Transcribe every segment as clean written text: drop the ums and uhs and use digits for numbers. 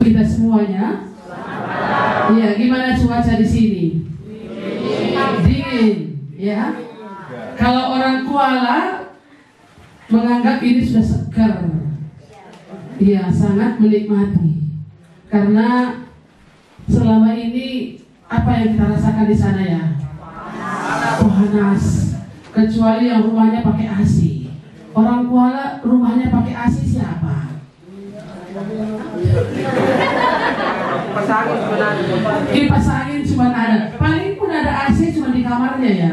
kita semuanya. Iya, gimana cuaca di sini? Dingin, ya. Kalau orang Kuala menganggap ini sudah segar, iya, sangat menikmati. Karena selama ini apa yang kita rasakan di sana ya? Panas. Kecuali yang rumahnya pakai AC. Orang Kuala rumahnya pakai AC siapa? Kipas angin cuma ada. Paling pun ada AC cuma di kamarnya ya.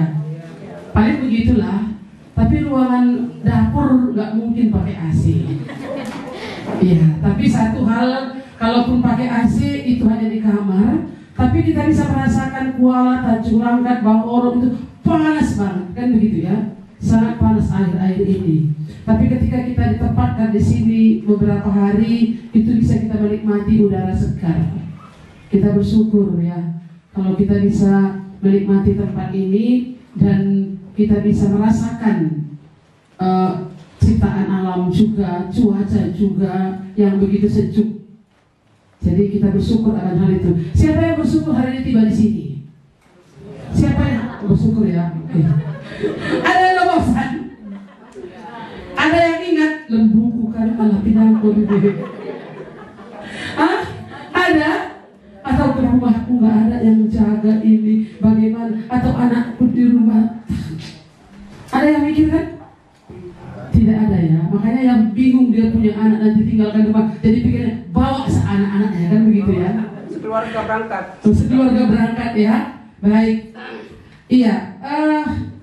Paling begitulah. Tapi ruangan dapur nggak mungkin pakai AC. Iya. Tapi satu hal, kalaupun pakai AC itu hanya di kamar. Tapi kita bisa merasakan Kuala, Tanjung Langkat, Baworo itu panas banget, kan begitu ya? Sangat panas air-air ini. Tapi ketika kita ditempatkan di sini beberapa hari, itu bisa kita menikmati udara segar. Kita bersyukur ya, kalau kita bisa menikmati tempat ini dan kita bisa merasakan ciptaan alam juga, cuaca juga yang begitu sejuk. Jadi kita bersyukur akan hal itu. Siapa yang bersyukur hari ini tiba di sini? Siapa yang bersyukur ya? Oke. Ada yang bosan? Ada yang ingat lembuku kan malah pinangku gitu. Hah? Ada? Atau ke rumahku nggak ada yang jaga ini? Bagaimana? Atau anakku di rumah? Ada yang mikir kan? Tidak ada ya. Makanya yang bingung dia punya anak nanti tinggalkan rumah. Jadi pikirnya bawa anak-anaknya kan begitu ya. Sekeluarga berangkat. Sekeluarga berangkat ya. Baik. Iya.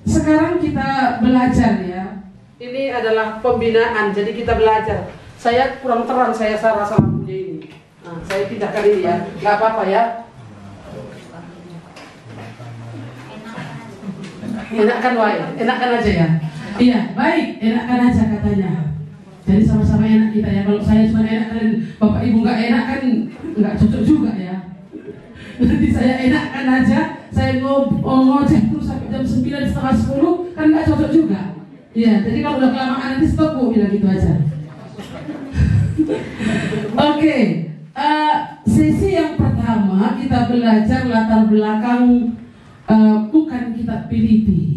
Sekarang kita belajar ya. Ini adalah pembinaan. Jadi kita belajar. Saya kurang terang saya rasa lampunya ini. Nah, saya pindahkan ini ya. Gak apa-apa ya. Enakan wae. Enakan aja ya. Iya, baik, enakan aja katanya. Jadi sama-sama enak kita ya. Kalau saya cuma enak dan bapak ibu nggak enak kan nggak cocok juga ya. Nanti saya enakan aja, saya ngoceh terus sampai jam 9, setengah 10 kan nggak cocok juga. Iya, jadi kalau udah kelamaan nanti stop bu, bilang gitu aja. Oke, sesi yang pertama kita belajar latar belakang bukan kitab Filipi.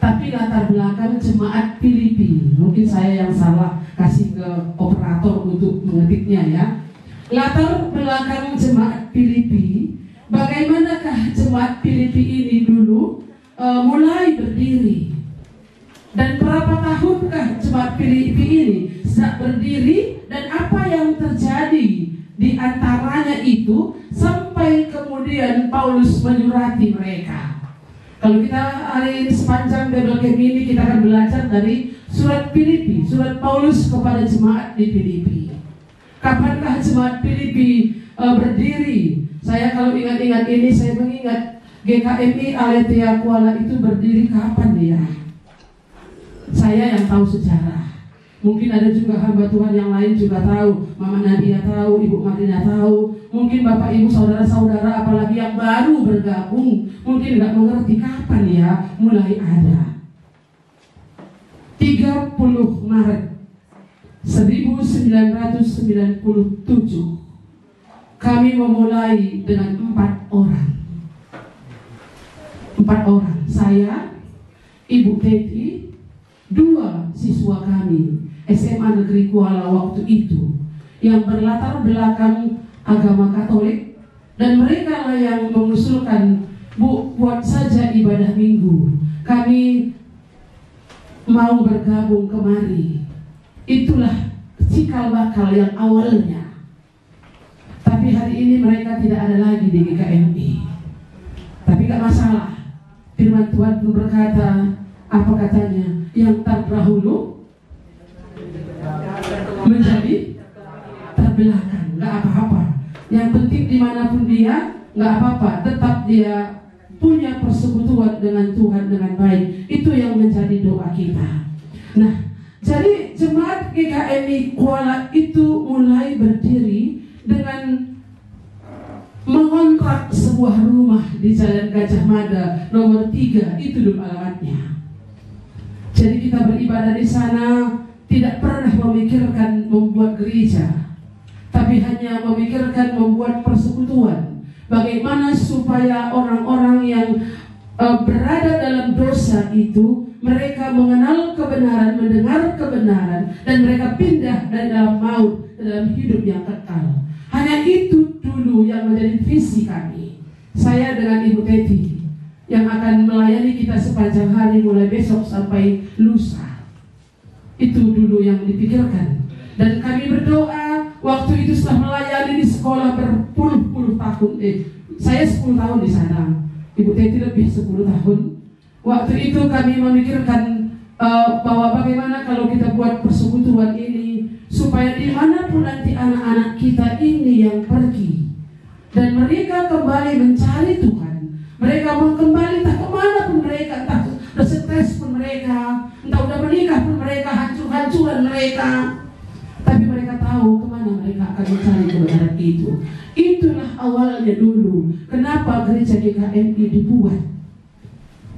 Tapi latar belakang jemaat Filipi. Mungkin saya yang salah kasih ke operator untuk mengetiknya ya. Latar belakang jemaat Filipi. Bagaimanakah jemaat Filipi ini dulu mulai berdiri? Dan berapa tahunkah jemaat Filipi ini sejak berdiri? Dan apa yang terjadi di antaranya itu sampai kemudian Paulus menyurati mereka? Kalau kita hari ini sepanjang Bible Camp ini kita akan belajar dari surat Filipi, surat Paulus kepada jemaat di Filipi. Kapankah jemaat Filipi berdiri? Saya kalau ingat-ingat ini saya mengingat GKMI Aletheia Kuala itu berdiri kapan ya? Saya yang tahu sejarah. Mungkin ada juga hamba Tuhan yang lain juga tahu. Mama Nadia tahu, Ibu Marina tahu. Mungkin Bapak Ibu saudara-saudara apalagi yang baru bergabung mungkin nggak mengerti kapan ya mulai ada. 30 Maret 1997 kami memulai dengan 4 orang. 4 orang, saya, Ibu Teti, 2 siswa kami SMA Negeri Kuala waktu itu yang berlatar belakang agama Katolik, dan mereka lah yang mengusulkan, Bu, buat saja ibadah minggu, kami mau bergabung kemari. Itulah cikal bakal yang awalnya. Tapi hari ini mereka tidak ada lagi di GKMI. Tapi gak masalah. Firman Tuhan pun berkata, apa katanya? Yang terdahulu menjadi terbelakang, nggak apa-apa. Yang penting dimanapun dia, nggak apa-apa. Tetap dia punya persekutuan dengan Tuhan dengan baik. Itu yang menjadi doa kita. Nah, jadi jemaat GKMI Kuala itu mulai berdiri dengan mengontrak sebuah rumah di Jalan Gajah Mada nomor 3, itu dulu alamatnya. Jadi kita beribadah di sana, tidak pernah memikirkan membuat gereja. tapi hanya memikirkan membuat persekutuan. Bagaimana supaya orang-orang yang berada dalam dosa itu, mereka mengenal kebenaran, mendengar kebenaran, dan mereka pindah dari dalam maut ke dalam hidup yang kekal. Hanya itu dulu yang menjadi visi kami. Saya dengan Ibu Teti yang akan melayani kita sepanjang hari mulai besok sampai lusa. Itu dulu yang dipikirkan. Dan kami berdoa waktu itu setelah melayani di sekolah berpuluh-puluh tahun. Saya 10 tahun di sana, Ibu Teti lebih 10 tahun. Waktu itu kami memikirkan bahwa bagaimana kalau kita buat persekutuan ini supaya dimanapun nanti anak-anak kita ini yang pergi dan mereka kembali mencari Tuhan, mereka mau kembali entah kemana pun mereka, entah udah stres pun mereka, entah udah menikah pun mereka, hancur-hancuran mereka, tapi mereka tahu kemana mereka akan mencari kebenaran itu. Itulah awalnya dulu kenapa gereja GKMI dibuat,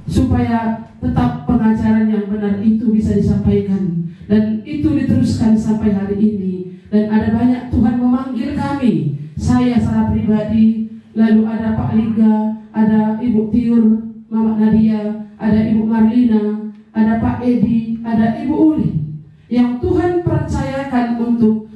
supaya tetap pengajaran yang benar itu bisa disampaikan, dan itu diteruskan sampai hari ini. Dan ada banyak Tuhan memanggil kami, saya secara pribadi, lalu ada Pak Liga, ada Ibu Tiur, Mama Nadia, ada Ibu Marlina, ada Pak Edi, ada Ibu Uli, yang Tuhan percayakan untuk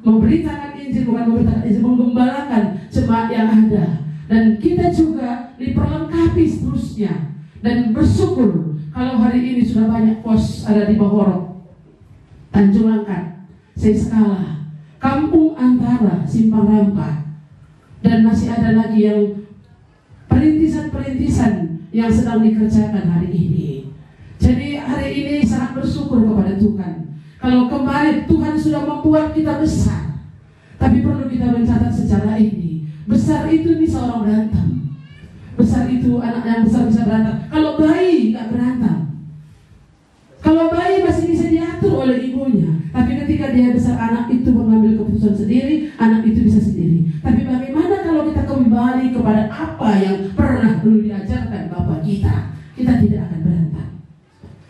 memberitakan Injil, bukan memberitakan Injil, menggembalakan jemaat yang ada. Dan kita juga diperlengkapi seterusnya. Dan bersyukur kalau hari ini sudah banyak pos ada di Bogor, Tanjung Angkat, Seskala, Kampung Antara, Simpang Rampa, dan masih ada lagi yang perintisan-perintisan yang sedang dikerjakan hari ini. Jadi hari ini sangat bersyukur kepada Tuhan. Kalau kemarin Tuhan sudah membuat kita besar, tapi perlu kita mencatat sejarah ini. Besar itu bisa orang berantem. Besar itu anak yang besar bisa berantem. Kalau bayi nggak berantem. Kalau bayi masih bisa diatur oleh ibunya. Tapi ketika dia besar, anak itu mengambil keputusan sendiri, anak itu bisa sendiri. Tapi bagaimana kalau kita kembali kepada apa yang pernah dulu diajarkan Bapak kita? Kita tidak akan berantem.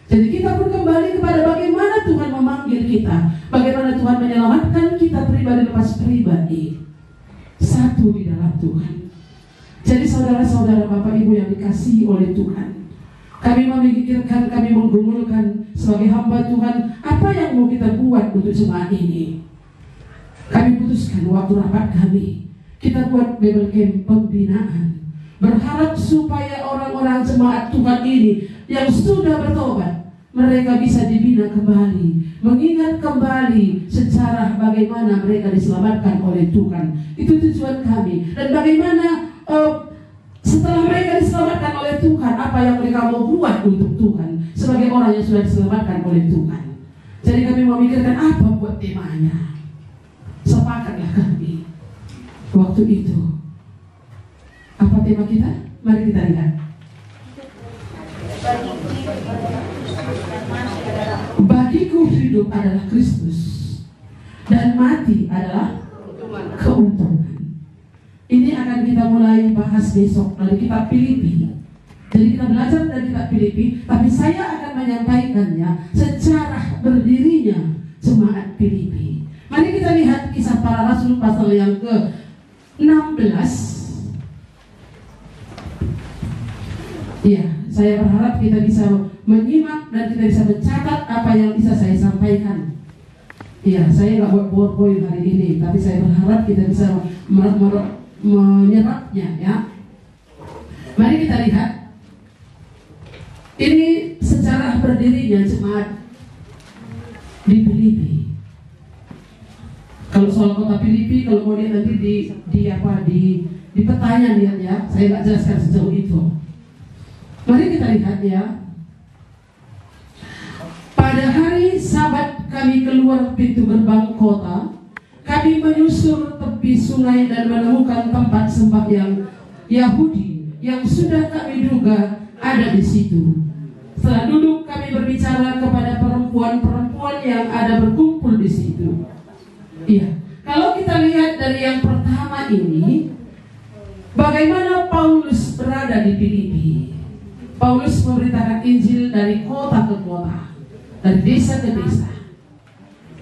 Jadi kita pun kembali kepada bagaimana Tuhan memanggil kita, bagaimana Tuhan menyelamatkan kita pribadi lepas pribadi, satu di dalam Tuhan. Jadi saudara-saudara, Bapak Ibu yang dikasihi oleh Tuhan, kami memikirkan, kami menggumulkan sebagai hamba Tuhan, apa yang mau kita buat untuk jemaat ini. Kami putuskan waktu rapat kami, kita buat Bible Camp pembinaan, berharap supaya orang-orang jemaat Tuhan ini yang sudah bertobat, mereka bisa dibina kembali, mengingat kembali sejarah bagaimana mereka diselamatkan oleh Tuhan. Itu tujuan kami. Dan bagaimana setelah mereka diselamatkan oleh Tuhan, apa yang mereka mau buat untuk Tuhan sebagai orang yang sudah diselamatkan oleh Tuhan. Jadi kami memikirkan apa buat temanya. Sepakatlah kami waktu itu. Apa tema kita? Mari kita lihat. Bagiku hidup adalah Kristus dan mati adalah keuntungan. Ini akan kita mulai bahas besok dari kitab Filipi. Jadi kita belajar dari kitab Filipi, tapi saya akan menyampaikannya secara berdirinya jemaat Filipi. Mari kita lihat Kisah Para Rasul pasal yang ke-16. Ya, saya berharap kita bisa menyimak dan kita bisa mencatat apa yang bisa saya sampaikan. Iya, saya nggak buat PowerPoint hari ini, tapi saya berharap kita bisa menyerapnya, ya. Mari kita lihat. Ini sejarah berdirinya jemaat di Filipi. Kalau soal kota Filipi, kalau mau lihat nanti di petanya lihat, ya. Saya nggak jelaskan sejauh itu. Mari kita lihat, ya. Pada hari Sabat kami keluar pintu gerbang kota. Kami menyusur tepi sungai dan menemukan tempat sembahyang Yahudi yang sudah kami duga ada di situ. Setelah duduk, kami berbicara kepada perempuan-perempuan yang ada berkumpul di situ. Iya, kalau kita lihat dari yang pertama ini, bagaimana Paulus berada di Filipi. Paulus memberitakan Injil dari kota ke kota, dari desa ke desa,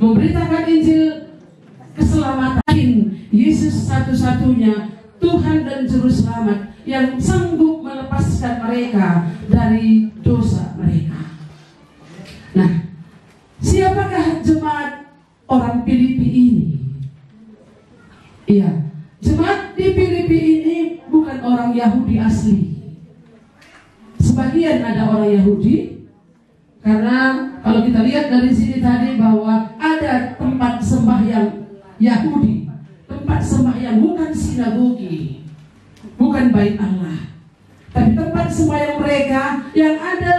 memberitakan Injil keselamatan. Yesus satu-satunya Tuhan dan Juru Selamat yang sanggup melepaskan mereka dari dosa mereka. Nah, siapakah jemaat orang Filipi ini? Iya, jemaat di Filipi ini bukan orang Yahudi asli. Sebagian ada orang Yahudi, karena kalau kita lihat dari sini tadi bahwa ada tempat sembahyang Yahudi, tempat sembahyang bukan sinagogi, bukan bait Allah, tapi tempat sembahyang mereka yang ada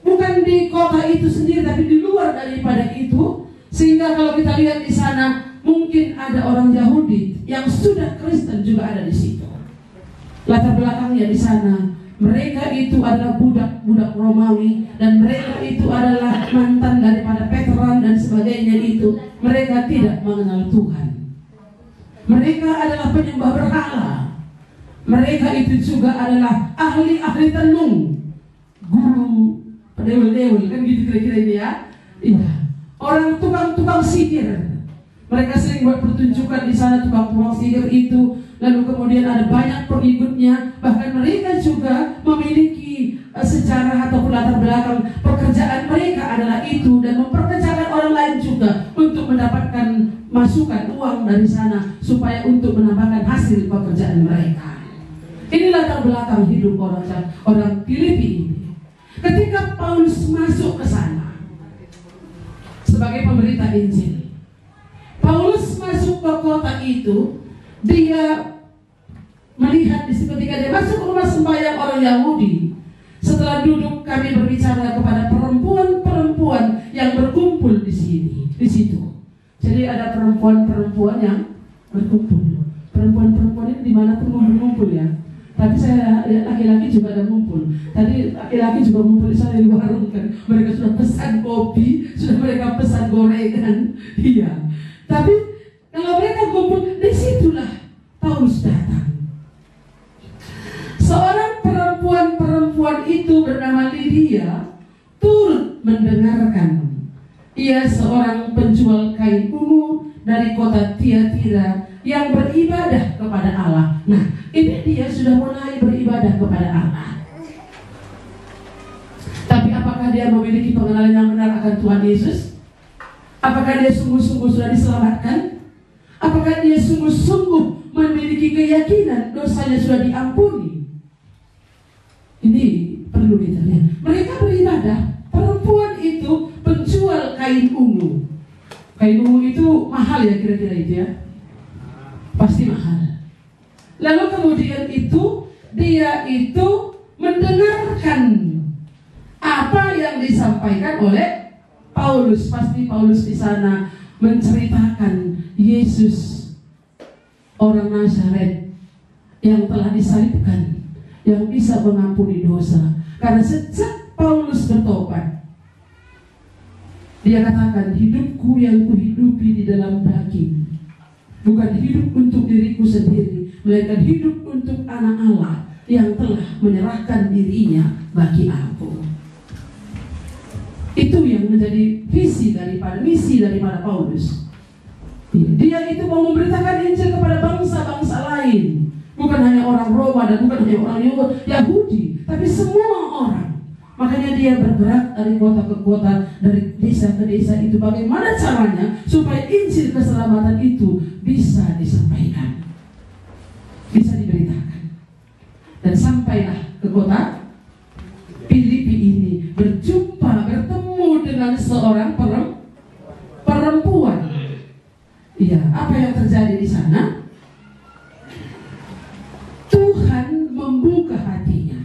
bukan di kota itu sendiri, tapi di luar daripada itu. Sehingga kalau kita lihat di sana, mungkin ada orang Yahudi yang sudah Kristen juga ada di situ. Latar belakangnya di sana, mereka itu adalah budak-budak Romawi, dan mereka itu adalah mantan daripada veteran dan sebagainya itu. Mereka tidak mengenal Tuhan. Mereka adalah penyembah berhala. Mereka itu juga adalah ahli-ahli tenung, guru, pedewel-dewel, kan gitu kira-kira ini ya. Iya. Orang tukang-tukang sihir. Mereka sering buat pertunjukan di sana, tukang-tukang sihir itu. Lalu kemudian ada banyak pengikutnya. Bahkan mereka juga memiliki sejarah ataupun latar belakang. Pekerjaan mereka adalah itu, dan memperkerjakan orang lain juga untuk mendapatkan masukan uang dari sana, supaya untuk menambahkan hasil pekerjaan mereka. Ini latar belakang hidup orang Filipi ini. Ketika Paulus masuk ke sana sebagai pemberita Injil, Paulus masuk ke kota itu, dia melihat ketika dia masuk ke rumah sembahyang orang Yahudi. Setelah duduk, kami berbicara kepada perempuan-perempuan yang berkumpul di situ. Jadi ada perempuan-perempuan yang berkumpul. Perempuan-perempuan ini dimanapun ngumpul ya. Tapi saya lihat laki-laki juga ada ngumpul. Tadi laki-laki juga ngumpul di sana di warung kan. Mereka sudah pesan kopi, sudah mereka pesan gorengan. Iya. Tapi kalau mereka kumpul, disitulah Paulus datang. Seorang perempuan itu bernama Lydia turut mendengarkan. Ia seorang penjual kain ungu dari kota Tiatira yang beribadah kepada Allah. Nah, ini dia sudah mulai beribadah kepada Allah. Tapi apakah dia memiliki pengenalan yang benar akan Tuhan Yesus? Apakah dia sungguh-sungguh sudah diselamatkan? Apakah dia sungguh-sungguh memiliki keyakinan dosanya sudah diampuni? Ini perlu kita lihat. Mereka beribadah. Perempuan itu penjual kain ungu. Kain ungu itu mahal ya, kira-kira itu ya. Pasti mahal. Lalu kemudian itu dia itu mendengarkan apa yang disampaikan oleh Paulus. Pasti Paulus di sana menceritakan Yesus orang Nazaret yang telah disalibkan, yang bisa mengampuni dosa. Karena sejak Paulus bertobat, dia katakan, hidupku yang kuhidupi di dalam daging bukan hidup untuk diriku sendiri, melainkan hidup untuk anak Allah yang telah menyerahkan dirinya bagi aku. Itu yang menjadi misi daripada Paulus. Dia itu mau memberitakan Injil kepada bangsa-bangsa lain, bukan hanya orang Roma dan bukan hanya orang Yahudi, tapi semua orang. Makanya dia bergerak dari kota ke kota, dari desa ke desa itu. Bagaimana caranya supaya Injil keselamatan itu bisa disampaikan, bisa diberitakan. Dan sampailah ke kota Filipi ini, bertemu dengan seorang perempuan. Iya, apa yang terjadi di sana? Tuhan membuka hatinya,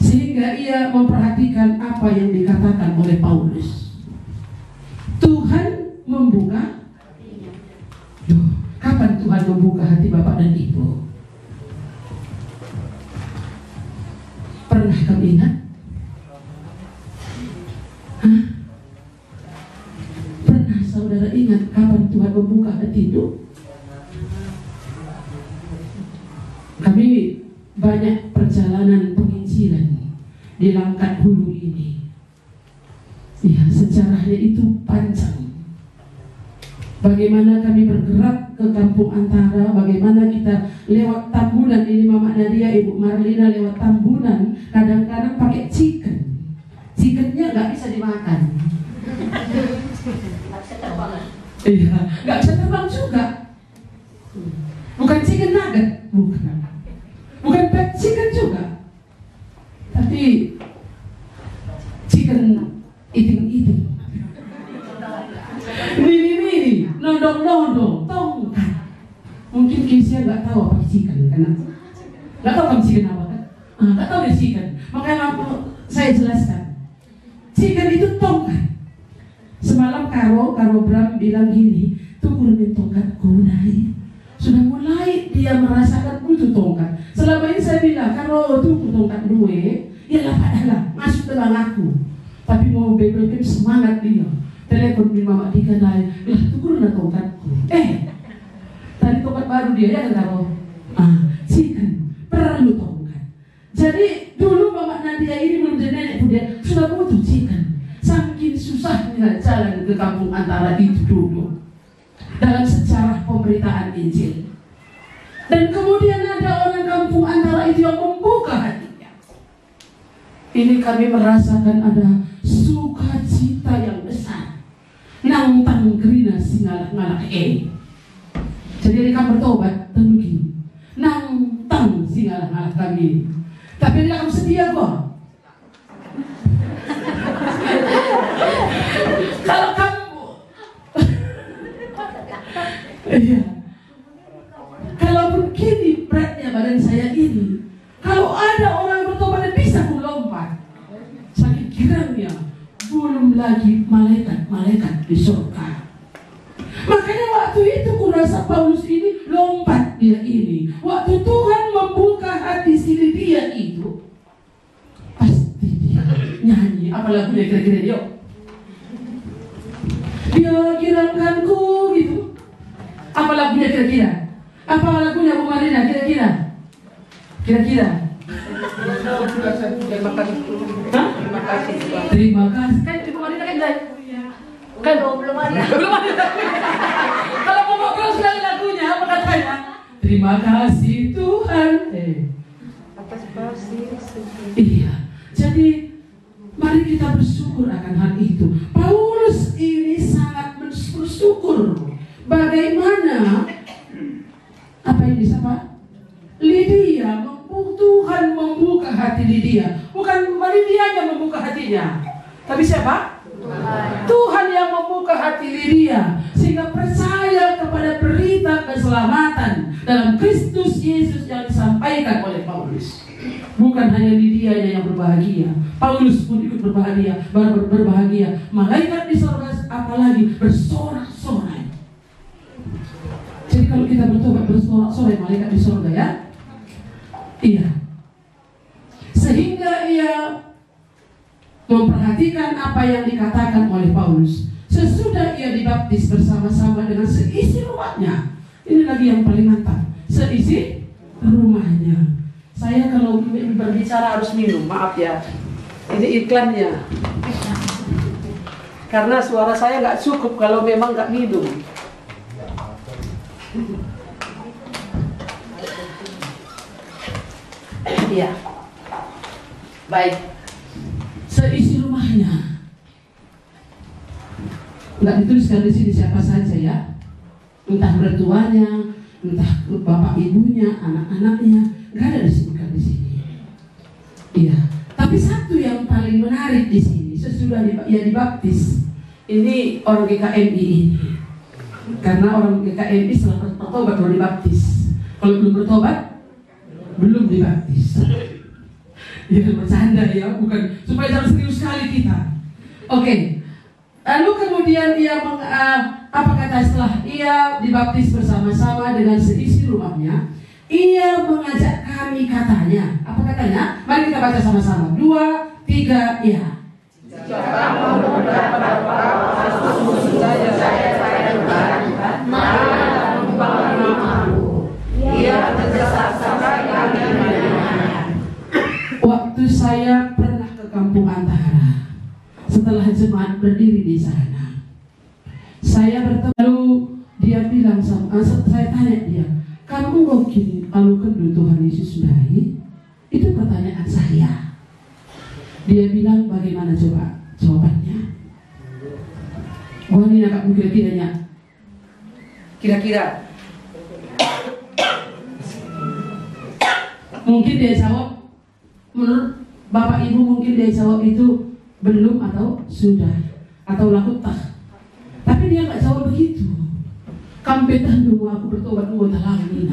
sehingga ia memperhatikan apa yang dikatakan oleh Paulus. Tuhan membuka hatinya. Kapan Tuhan membuka hati Bapak dan Ibu? Pernah kamu ingat? Pernah saudara ingat kapan Tuhan membuka hati itu? Kami banyak perjalanan penginjilan di Langkat Hulu ini. Ya, sejarahnya itu panjang. Bagaimana kami bergerak ke kampung Antara, bagaimana kita lewat Tambunan. Ini Mama Nadia, Ibu Marlina lewat Tambunan, kadang-kadang pakai chicken. Chickennya nggak bisa dimakan. Iya, nggak bisa terbang juga. Bukan chicken nugget, bukan pet chicken juga, tapi chicken eating. Mini, nodong, tongkat. Mungkin Kesia nggak tahu apa chicken, karena nggak tahu kan chicken apa kan? Nggak tahu dia chicken. Makanya saya jelaskan. Chicken itu tongkat. Semalam Karo Bram bilang gini, turunin tongkatku Nai. Sudah mulai dia merasakan butuh tongkat. Selama ini saya bilang, Karo tuh tongkat duwe, ya lah padahal masuk dalam aku. Tapi mau bebelkan semangat dia. Telepon di Mama Dika Nai, lah turunin tongkatku. Tadi tongkat baru dia ya kan Karo? Chicken perlu tongkat. Jadi dulu Mama Nadia ini belum jadi nenek dia sudah butuh chicken. Saking susahnya jalan ke kampung Antara itu dulu dalam sejarah pemberitaan Injil. Dan kemudian ada orang kampung Antara itu yang membuka hatinya. Ini kami merasakan ada sukacita yang besar. Nang tanggrina singalak-ngalak Jadi mereka bertobat dan begini. Nang tang singalak-ngalak kami. Tapi dia kamu sedia kok. Kalau kamu iya, kalau begini beratnya badan saya ini, kalau ada orang bertobat bisa aku lompat. Sakit girangnya, belum lagi malaikat di surga. Makanya waktu itu kurasa Paulus ini lompat dia ini. Waktu Tuhan membuka hati si dia itu, pasti dia nyanyi. Apa lagunya kira-kira dia? Dia girangkanku gitu. Apa lagunya kira-kira? Apa lagunya Bu Marina kira-kira? Terima kasih. Terima kasih. Kan Ibu Marina kan belum ada. Kalau mau ngobrol sekali lagunya apa katanya? Terima kasih Tuhan. Atas kasih. Iya. Jadi mari kita bersyukur akan hal itu. Paulus ini sangat bersyukur. Bagaimana apa yang disapa? Lydia, Tuhan membuka hati Lydia. Bukan Lydia yang membuka hatinya, tapi siapa? Tuhan yang membuka hati Lydia sehingga percaya kepada berita keselamatan dalam Kristus Yesus yang disampaikan oleh Paulus. Bukan hanya Lydia yang berbahagia, Paulus pun ikut berbahagia. Malaikat di surga apalagi bersorak-sorai. Jadi kalau kita bertobat bersorak-sorai malaikat di surga ya. Iya. Sehingga ia memperhatikan apa yang dikatakan oleh Paulus. Sesudah ia dibaptis bersama-sama dengan seisi rumahnya. Ini lagi yang paling mantap. Seisi rumahnya. Saya kalau berbicara harus minum, maaf ya. Ini iklannya. Karena suara saya nggak cukup kalau memang nggak minum. Iya. Baik. Seisi rumahnya. Nggak dituliskan di sini siapa saja ya. Entah mertuanya, entah bapak ibunya, anak-anaknya, nggak ada disebutkan di sini. Iya. Tapi satu yang paling menarik di sini, sesudah ia dibaptis, ini orang GKMI ini. Karena orang GKMI setelah bertobat baru dibaptis. Kalau belum bertobat, belum dibaptis. Ya bercanda ya, bukan supaya jangan serius sekali kita. Oke. Lalu kemudian ia apa kata setelah ia dibaptis bersama-sama dengan seisi rumahnya, ia mengajak kami katanya. Apa katanya? Mari kita baca sama-sama. 2, 3, ya. Waktu saya pernah ke kampung Antara, setelah jemaat berdiri di sana, saya bertemu. Lalu Masa saya tanya dia, kamu mungkin kalau kenal Tuhan Yesus baik? Itu pertanyaan saya. Dia bilang bagaimana coba jawabannya? Gua ini agak kira-kira mungkin dia jawab, menurut Bapak Ibu mungkin dia jawab itu belum atau sudah atau lakutah. Tapi dia nggak jawab begitu. Kampetan dulu aku bertobat mau talangin.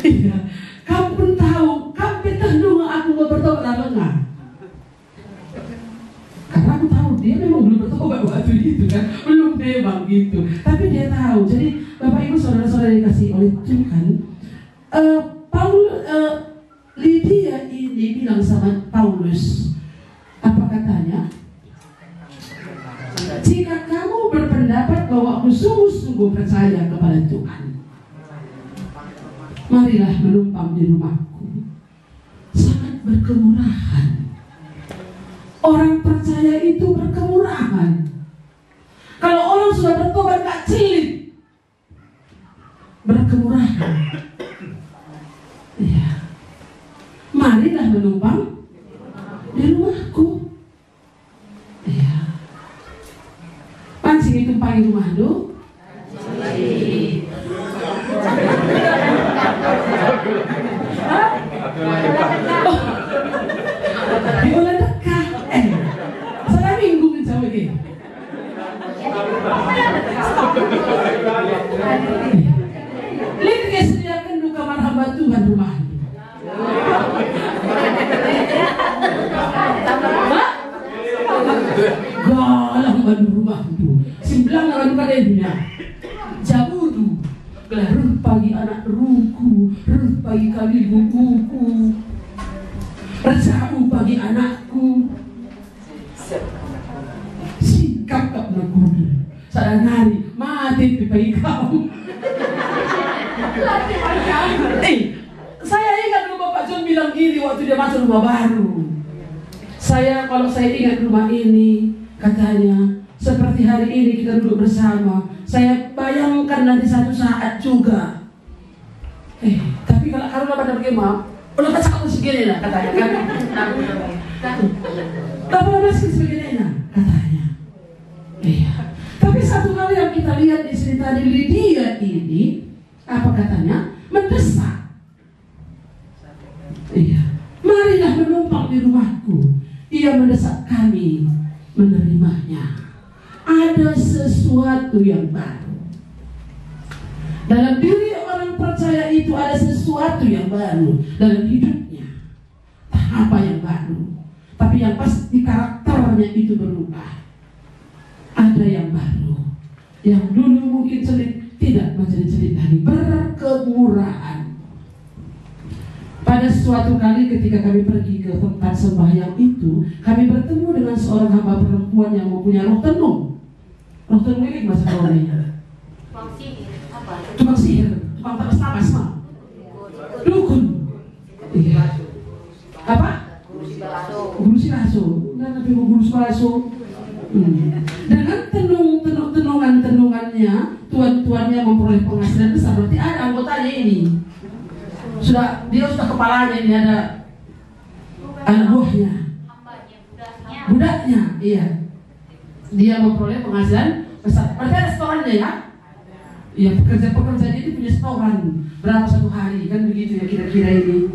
Iya, kamu pun tahu kampetan dulu aku mau bertobat talangin. Karena aku tahu dia memang belum bertobat waktu itu kan, belum memang gitu. Tapi dia tahu. Jadi Bapak Ibu saudara-saudara dikasih oleh Tuhan, Lydia ini bilang sama Paulus, apa katanya? Jika kamu berpendapat bahwa aku sungguh-sungguh percaya kepada Tuhan, marilah menumpang di rumahku. Sangat berkemurahan. Orang percaya itu berkemurahan. Kalau orang sudah bertobat gak cilik, berkemurahan. Ya, marilah menumpang di rumahku. Ya, pancing itu tumpangi rumah do. Diolah dekat. Salah minggu menjauh ini. Lihat kesediakan duka kamar hamba Tuhan rumah. Galang badu rumah itu. Simbilang akan kadenya. Jabudu. Gelarut pagi anak ruku, rut pagi kali bukuku. Resahu pagi anakku. Sikap tak berguna. Sadar hari mati pagi kamu. Saya ingat dulu Bapak John bilang gini waktu dia masuk rumah baru. Kalau saya ingat rumah ini, katanya seperti hari ini kita duduk bersama. Saya bayangkan nanti satu saat juga. Tapi kalau dapat bagaimana? Udah kacau segini lah katanya kan. 18 segini lah katanya. Iya. Tapi satu hal yang kita lihat di cerita di Lydia ini, apa katanya? Mendesak. Iya. Marilah menumpang di rumahku. Ia mendesak kami menerimanya. Ada sesuatu yang baru. Dalam diri orang percaya itu ada sesuatu yang baru dalam hidupnya. Tak apa yang baru, tapi yang pasti karakternya itu berubah. Ada yang baru, yang dulu mungkin celik tidak menjadi celik lagi, berkemurahan. Pada suatu kali ketika kami pergi ke tempat sembahyang itu, kami bertemu dengan seorang hamba perempuan yang mempunyai roh tenung. Roh tenung ini bahasa Korea. Tukang sihir, tukang tapas-tapas mah. Dukun. Iya. Apa? Guru silaso. Enggak tapi guru silaso. Dengan tenungannya, tuan-tuannya memperoleh penghasilan besar. Berarti ada anggotanya ini. Dia sudah kepalanya, ini ada anak buahnya, budaknya, iya. Dia memperoleh penghasilan besar. Berarti ada restorannya ya? Iya, pekerja-pekerja itu punya setoran berapa satu hari, kan begitu ya kira-kira ini.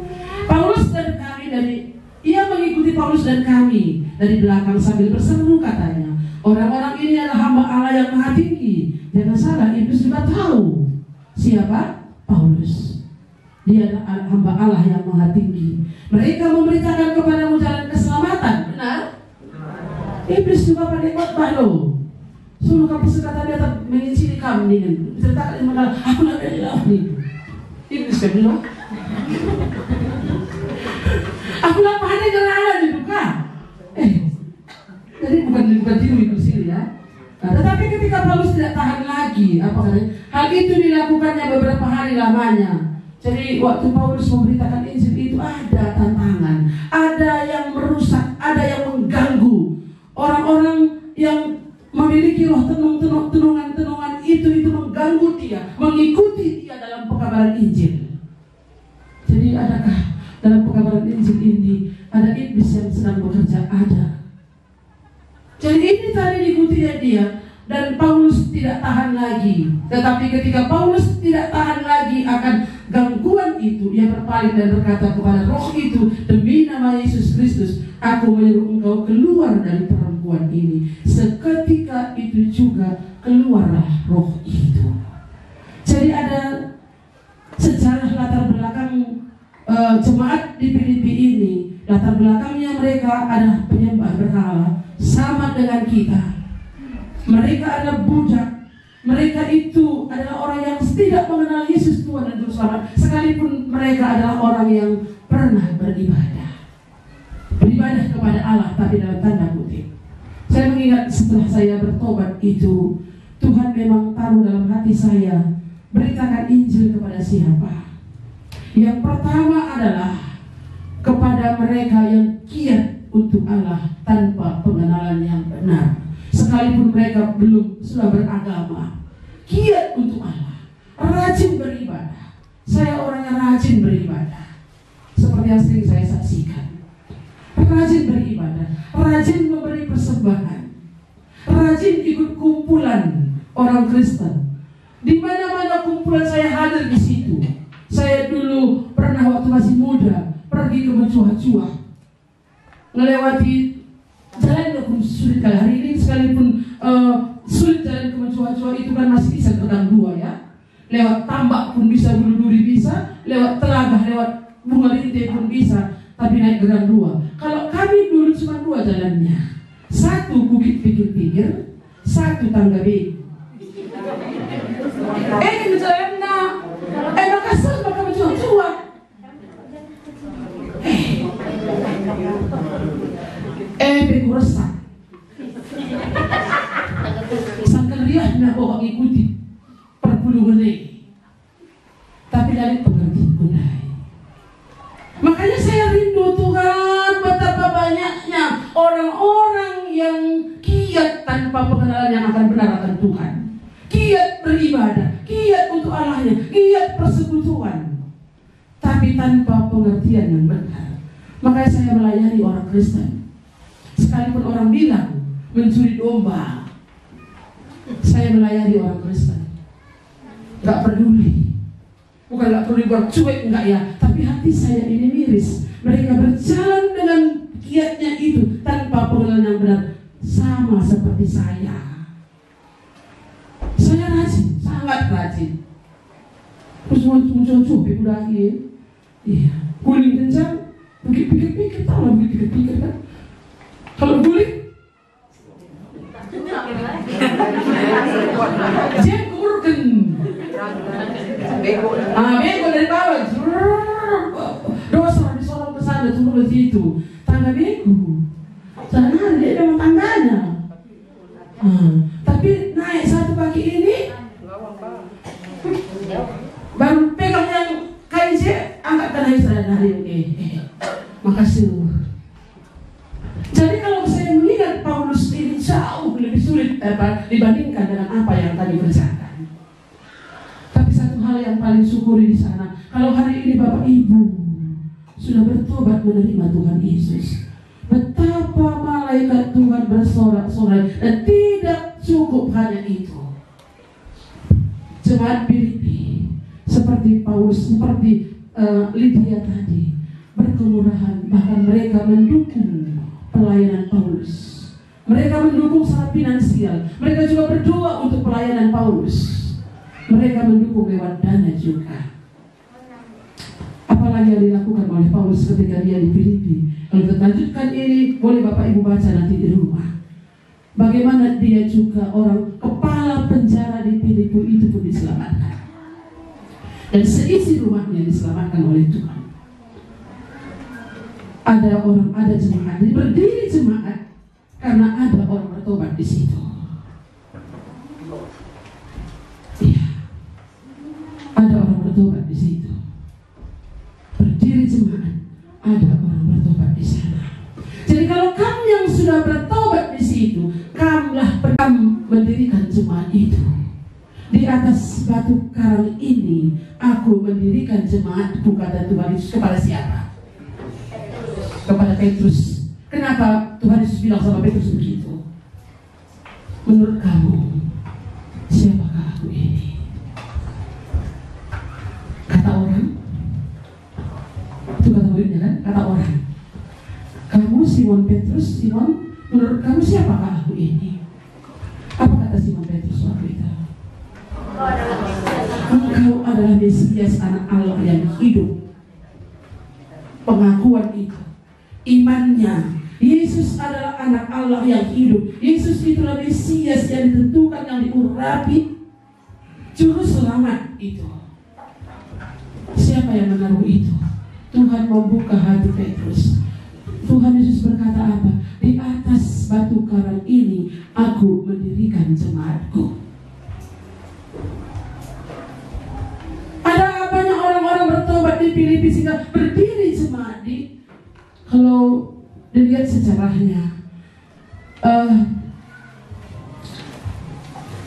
Paulus dan kami ia mengikuti Paulus dan kami dari belakang sambil berseru katanya, orang-orang ini adalah hamba Allah yang maha tinggi. Jangan salah, iblis juga tahu siapa Paulus. Dia adalah hamba Allah yang maha tinggi. Mereka memberitakan kepadamu jalan keselamatan. Benar? Iblis juga pada khotbah loh. Suruh kamu sekata dia tak menginsili kamu nih. Ceritakan dia mengatakan, aku nak dari laut nih. Iblis kan bilang, aku nak pandai jalan di buka. Jadi bukan tiru itu sini ya. Nah, tetapi ketika Paulus tidak tahan lagi, apa katanya? Hal itu dilakukannya beberapa hari lamanya. Jadi waktu Paulus memberitakan Injil itu ada tantangan, ada yang merusak, ada yang mengganggu. Orang-orang yang memiliki roh tenungan itu mengganggu dia, mengikuti dia dalam pekabaran Injil. Jadi adakah dalam pekabaran Injil ini ada iblis yang sedang bekerja? Ada. Jadi ini tadi diikuti dia, dan Paulus tidak tahan lagi. Tetapi ketika Paulus tidak tahan lagi akan gangguan itu, ia berpaling dan berkata kepada roh itu, demi nama Yesus Kristus, aku menyuruh engkau keluar dari perempuan ini. Seketika itu juga keluarlah roh itu. Jadi ada sejarah latar belakang jemaat di Filipi ini. Latar belakangnya mereka adalah penyembah berhala, sama dengan kita. Mereka adalah budak. Mereka itu adalah orang yang tidak mengenal Yesus Tuhan dan Juru Selamat, sekalipun mereka adalah orang yang pernah beribadah kepada Allah, tapi dalam tanda kutip. Saya mengingat setelah saya bertobat itu, Tuhan memang taruh dalam hati saya, beritakan Injil kepada siapa. Yang pertama adalah kepada mereka yang giat untuk Allah tanpa pengenalan yang benar, sekalipun mereka belum sudah beragama. Giat untuk Allah, rajin beribadah. Saya orang yang rajin beribadah, seperti yang sering saya saksikan. Rajin beribadah, rajin memberi persembahan, rajin ikut kumpulan orang Kristen. Di mana-mana kumpulan saya hadir di situ. Saya dulu pernah waktu masih muda pergi ke Mencuah-Cuah, melewati jalan yang sulit kali. Hari ini sekalipun sulit jalan ke Mencuah-Cuah itu kan masih bisa Gedang 2 ya. Lewat Tambak pun bisa, Bulu Duri bisa, lewat Telaga, lewat Bunga Linte pun bisa, tapi naik Gedang 2. Kalau kami dulu cuma 2 jalannya. Satu Bukit Pikir-Pikir, satu Tangga Bego. Ini jalannya Makassar maka Mencuah-Cuah. Beku resah. Sangka lihatnya kok ikuti perpuluhan ini. Tapi dari pengertian budaya. Makanya saya rindu Tuhan, betapa banyaknya orang-orang yang giat tanpa pengenalan yang akan benar akan Tuhan. Giat beribadah, giat untuk Allahnya, giat persekutuan, tapi tanpa pengertian yang benar. Makanya saya melayani orang Kristen. Sekalipun orang bilang mencuri domba, saya melayani orang Kristen. Gak peduli. Bukan gak peduli buat cuek, enggak ya. Tapi hati saya ini miris. Mereka berjalan dengan giatnya itu tanpa pengenalan yang benar, sama seperti saya. Saya rajin, sangat rajin. Terus muncul cubik udah akhir. Iya, guling kencang, pikir-pikir, tahu lah pikir-pikir kan. Kalau guling, jengkurkan. Bego dari bawah. Dosa di sorong ke sana, turun ke situ. Tangga bego. Sana dia memang tangganya. Tapi naik satu kaki ini, baru pegang yang kain saya, angkat tanah Israel hari ini. Makasih. Jadi kalau saya mengingat Paulus ini jauh lebih sulit dibandingkan dengan apa yang tadi kerjakan. Tapi satu hal yang paling syukuri di sana, kalau hari ini Bapak Ibu sudah bertobat menerima Tuhan Yesus, betapa malaikat Tuhan bersorak-sorai, dan tidak cukup hanya itu. Jemaat Filipi seperti Paulus, seperti Lydia tadi, berkemurahan, bahkan mereka mendukung pelayanan Paulus. Mereka mendukung secara finansial. Mereka juga berdoa untuk pelayanan Paulus. Mereka mendukung lewat dana juga. Apalagi yang dilakukan oleh Paulus ketika dia di Filipi. Kalau kita lanjutkan ini, boleh Bapak Ibu baca nanti di rumah. Bagaimana dia juga orang kepala penjara di Filipi itu pun diselamatkan. Dan seisi rumahnya diselamatkan oleh Tuhan. Ada jemaat, berdiri jemaat karena ada orang bertobat di situ. Iya, ada orang bertobat di situ. Berdiri jemaat, ada orang bertobat di sana. Jadi kalau kamu yang sudah bertobat di situ, kamulah mendirikan jemaat itu. Di atas batu karang ini aku mendirikan jemaatku, kata Tuhan Yesus. Kepada siapa? Kepada Petrus. Kenapa Tuhan Yesus bilang sama Petrus begitu? Menurut kamu, siapakah aku ini? Kata orang, itu kata muridnya kan? Kata orang, kamu Simon Petrus, Simon, menurut kamu siapakah aku ini? Apa kata Simon Petrus waktu itu? Engkau adalah Mesias, anak Allah yang hidup. Pengakuan itu, imannya, Yesus adalah anak Allah yang hidup. Yesus itulah Mesias yang ditentukan, yang diurapi, juru selamat itu. Siapa yang menaruh itu? Tuhan membuka hati Petrus. Tuhan Yesus berkata apa? Di atas batu karang ini aku mendirikan jemaatku. Ada banyak orang-orang bertobat di Filipi sehingga berdiri jemaat di. Kalau dilihat sejarahnya,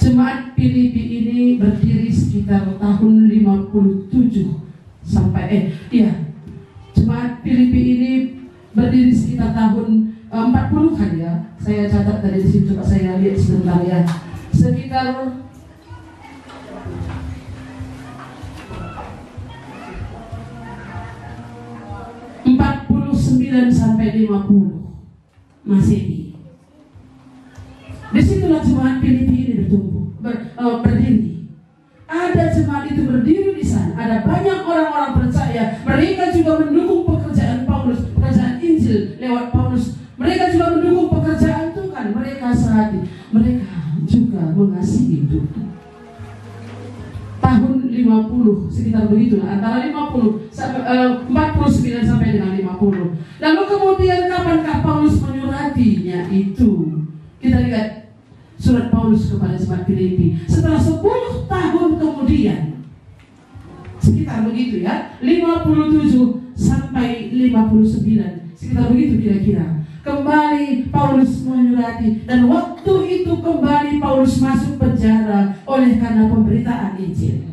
jemaat Filipi ini berdiri sekitar tahun 57 sampai jemaat Filipi ini berdiri sekitar tahun 40-an ya. Saya catat dari situ, coba saya lihat sebentar ya. Sekitar 49 sampai 50 Masehi. Disitulah jemaat Filipi ini bertumbuh, berdiri. Ada jemaat itu berdiri di sana. Ada banyak orang-orang percaya. Mereka juga mendukung pekerjaan Paulus, pekerjaan Injil lewat Paulus. Mereka juga mendukung pekerjaan Tuhan. Mereka sehati. Mereka juga mengasihi Tuhan. Tahun 50 sekitar begitulah, antara 49 sampai dengan 50. Lalu kemudian kapankah Paulus menyuratinya itu? Kita lihat surat Paulus kepada jemaat Filipi. Setelah 10 tahun kemudian, sekitar begitu ya, 57 sampai 59, sekitar begitu kira-kira. Kembali Paulus menyurati, dan waktu itu kembali Paulus masuk penjara oleh karena pemberitaan Injil.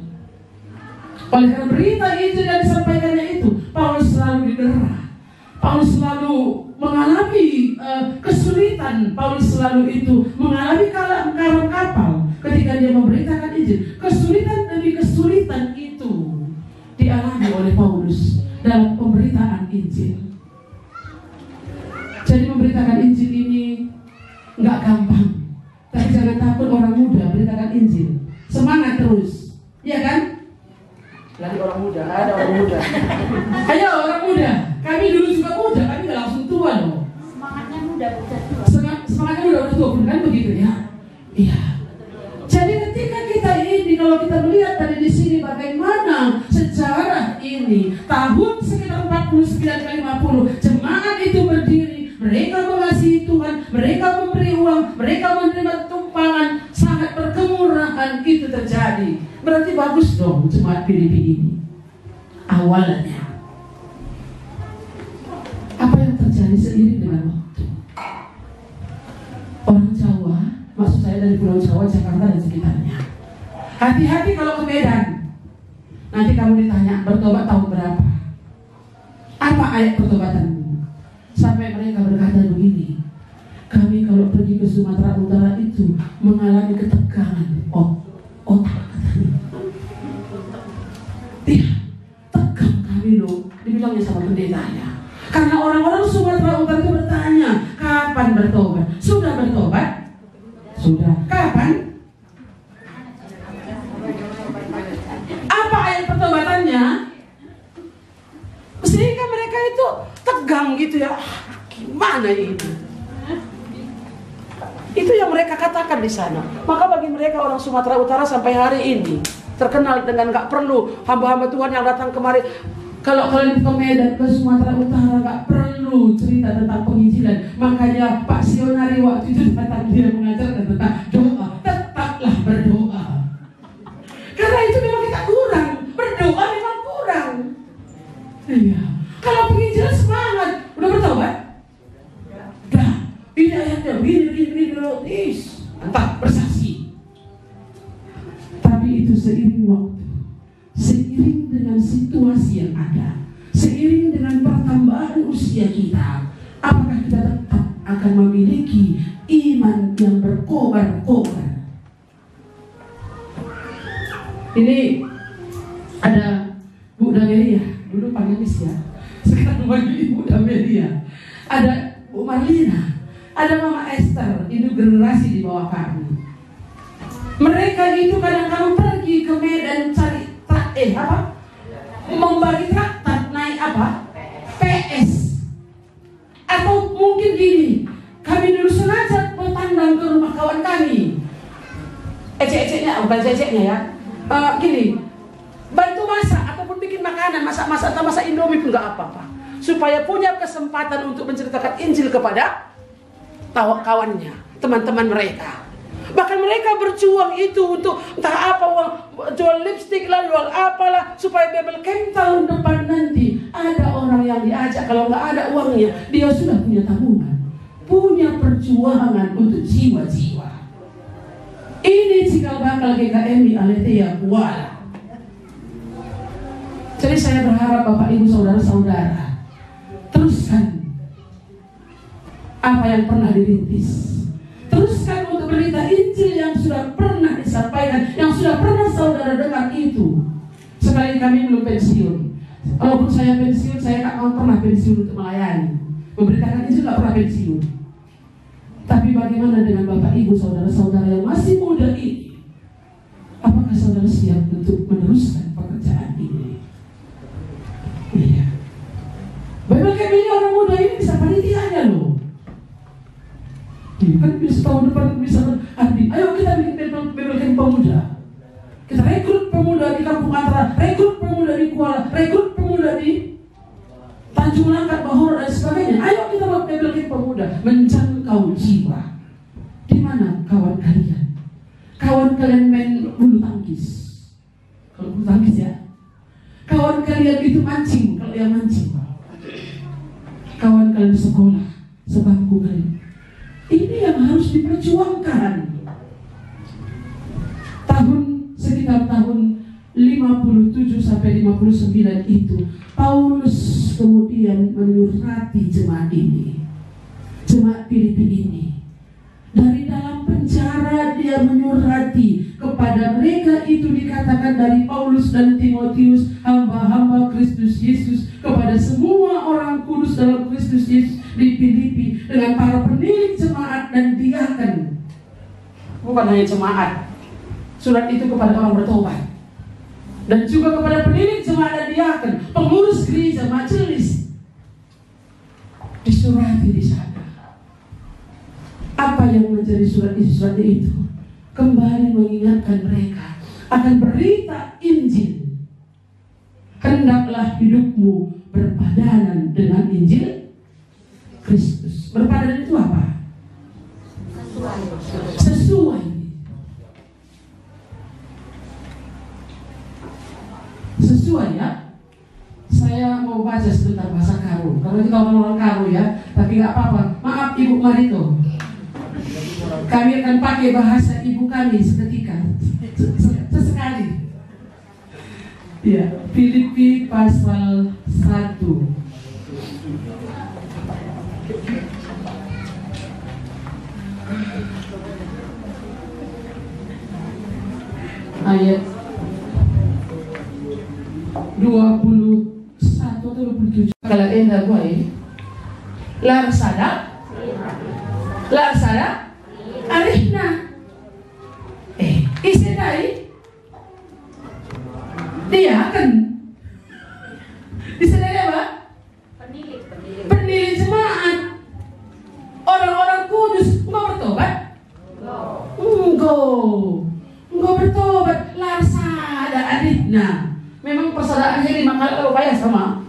Oleh karena berita Injil yang disampaikannya itu, Paulus selalu didera. Paulus selalu mengalami kesulitan. Paulus selalu itu mengalami karam kapal ketika dia memberitakan Injil. Kesulitan demi kesulitan itu dialami oleh Paulus dalam pemberitaan Injil. Jadi memberitakan Injil ini nggak gampang. Tapi jangan takut orang muda beritakan Injil. Semangat terus, ya kan? Lagi orang muda, ada orang muda. Ayo orang muda. Kami dulu juga muda, kami nggak langsung tua loh. Semangatnya muda bukan tua. Semangatnya muda udah tua, kan begitu ya? Iya. Jadi ketika kita ini, kalau kita melihat dari di sini bagaimana sejarah ini, tahun sekitar 49 ke 50, jemaat itu berdiri. Mereka mengasihi Tuhan, mereka memberi uang, mereka menerima tumpangan, sangat berkemurahan itu terjadi. Berarti bagus dong jemaat Filipi ini. Awalnya. Apa yang terjadi seiring dengan waktu? Orang Jawa, maksud saya dari Pulau Jawa, Jakarta dan sekitarnya. Hati-hati kalau ke Medan. Nanti kamu ditanya bertobat tahun berapa? Apa ayat pertobatanmu? Sampai mereka berkata begini, kami kalau pergi ke Sumatera Utara itu mengalami ketegangan otak. Iya, tegang kami loh, dibilangnya sama pendetanya. Karena orang-orang Sumatera Utara itu bertanya, kapan bertobat? Sudah bertobat? Sudah. Kapan? Apa ayat pertobatannya? Sehingga mereka itu tegang gitu ya. Gimana ini? Itu yang mereka katakan di sana. Maka bagi mereka orang Sumatera Utara sampai hari ini terkenal dengan gak perlu hamba-hamba Tuhan yang datang kemari. Kalau kalian ke Medan, ke Sumatera Utara, gak perlu cerita tentang penginjilan. Makanya Pak Sionari waktu itu datang, dia mengajarkan tentang doa. Tetaplah berdoa. Karena itu memang kita kurang. Berdoa memang kurang. Iya. Kalau penginjilan semangat, udah bertobat? Dah. Ini ayatnya, begini, mantap, bersaksi. Tapi seiring waktu, seiring dengan situasi yang ada, seiring dengan pertambahan usia kita, apakah kita tetap akan memiliki iman yang berkobar-kobar? Ini ada Bu Damelia, dulu panggil Miss ya, sekarang panggil Ibu Damelia. Ada Bu Marlina, ada Mama Esther, itu generasi di bawah kami. Mereka itu kadang-kadang pergi ke Medan cari membagi traktat naik PS. Atau mungkin gini, kami dulu sengaja bertandang ke rumah kawan kami. Ecek-eceknya, bukan ecek-eceknya ya. Gini, bantu masak ataupun bikin makanan, masak-masak atau masak Indomie pun gak apa-apa, supaya punya kesempatan untuk menceritakan Injil kepada kawannya, teman-teman mereka. Bahkan mereka berjuang itu untuk entah apa, uang jual lipstik lah, jual apalah, supaya Bible Camp tahun depan nanti ada orang yang diajak. Kalau nggak ada uangnya, dia sudah punya tabungan, punya perjuangan untuk jiwa-jiwa. Ini cikal bakal GKMI Aletheia Kuala. Jadi saya berharap Bapak Ibu Saudara-saudara, teruskan apa yang pernah dirintis. Teruskan untuk berita Injil yang sudah pernah disampaikan, yang sudah pernah saudara dengar itu. Sekali kami belum pensiun. Walaupun saya pensiun, saya tak mau pernah pensiun untuk melayani. Memberitakan Injil tak pernah pensiun. Tapi bagaimana dengan Bapak Ibu Saudara-saudara yang masih muda ini? Apakah saudara siap untuk meneruskan pekerjaan ini? Iya. Bible Camp ini orang muda ini bisa panitianya loh. Kan bisa tahun depan bisa arti. Ayo kita bikin Bible Camp pemuda. Kita rekrut pemuda di Kampung Antara, rekrut pemuda di Kuala, rekrut pemuda di Tanjung Langkat, Bahor dan sebagainya. Ayo kita buat Bible Camp pemuda, menjangkau jiwa. Di mana kawan kalian? Kawan kalian main bulu tangkis. Kalau bulu tangkis ya. Kawan kalian itu mancing, kalau yang mancing. Kawan kalian sekolah, sebangku kalian. Ini yang harus diperjuangkan. Sekitar tahun 57 sampai 59 itu, Paulus kemudian menyurati jemaat ini, jemaat Filipi ini. Dari dalam penjara dia menyurati kepada mereka itu, dikatakan dari Paulus dan Timotius, hamba-hamba Kristus Yesus, kepada semua orang kudus dalam Kristus Yesus di Filipi, dengan para penilik jemaat dan diaken. Bukan hanya jemaat, surat itu kepada orang bertobat, dan juga kepada penilik jemaat dan diaken, pengurus gereja, majelis, disurati di sana. Apa yang menjadi surat itu? Kembali mengingatkan mereka akan berita Injil. Hendaklah hidupmu berpadanan dengan Injil Kristus. Berpadanan itu apa? Sesuai. Sesuai ya. Saya mau baca sebentar bahasa Karo. Kalau kita orang Karo ya, tapi nggak apa-apa. Maaf Ibu Marito. Kami akan pakai bahasa ibu kami seketika, sesekali. Ya, Filipi pasal 1. Ayat 21 atau 27. Kalau enda buai, Larsada, Arihna, isenai, dia akan disenai apa? Penilik jemaat, orang-orang kudus. Engkau bertobat? Engkau bertobat. Larsada Arihna. Memang persaudaraannya di Mangkal kalau kaya sama.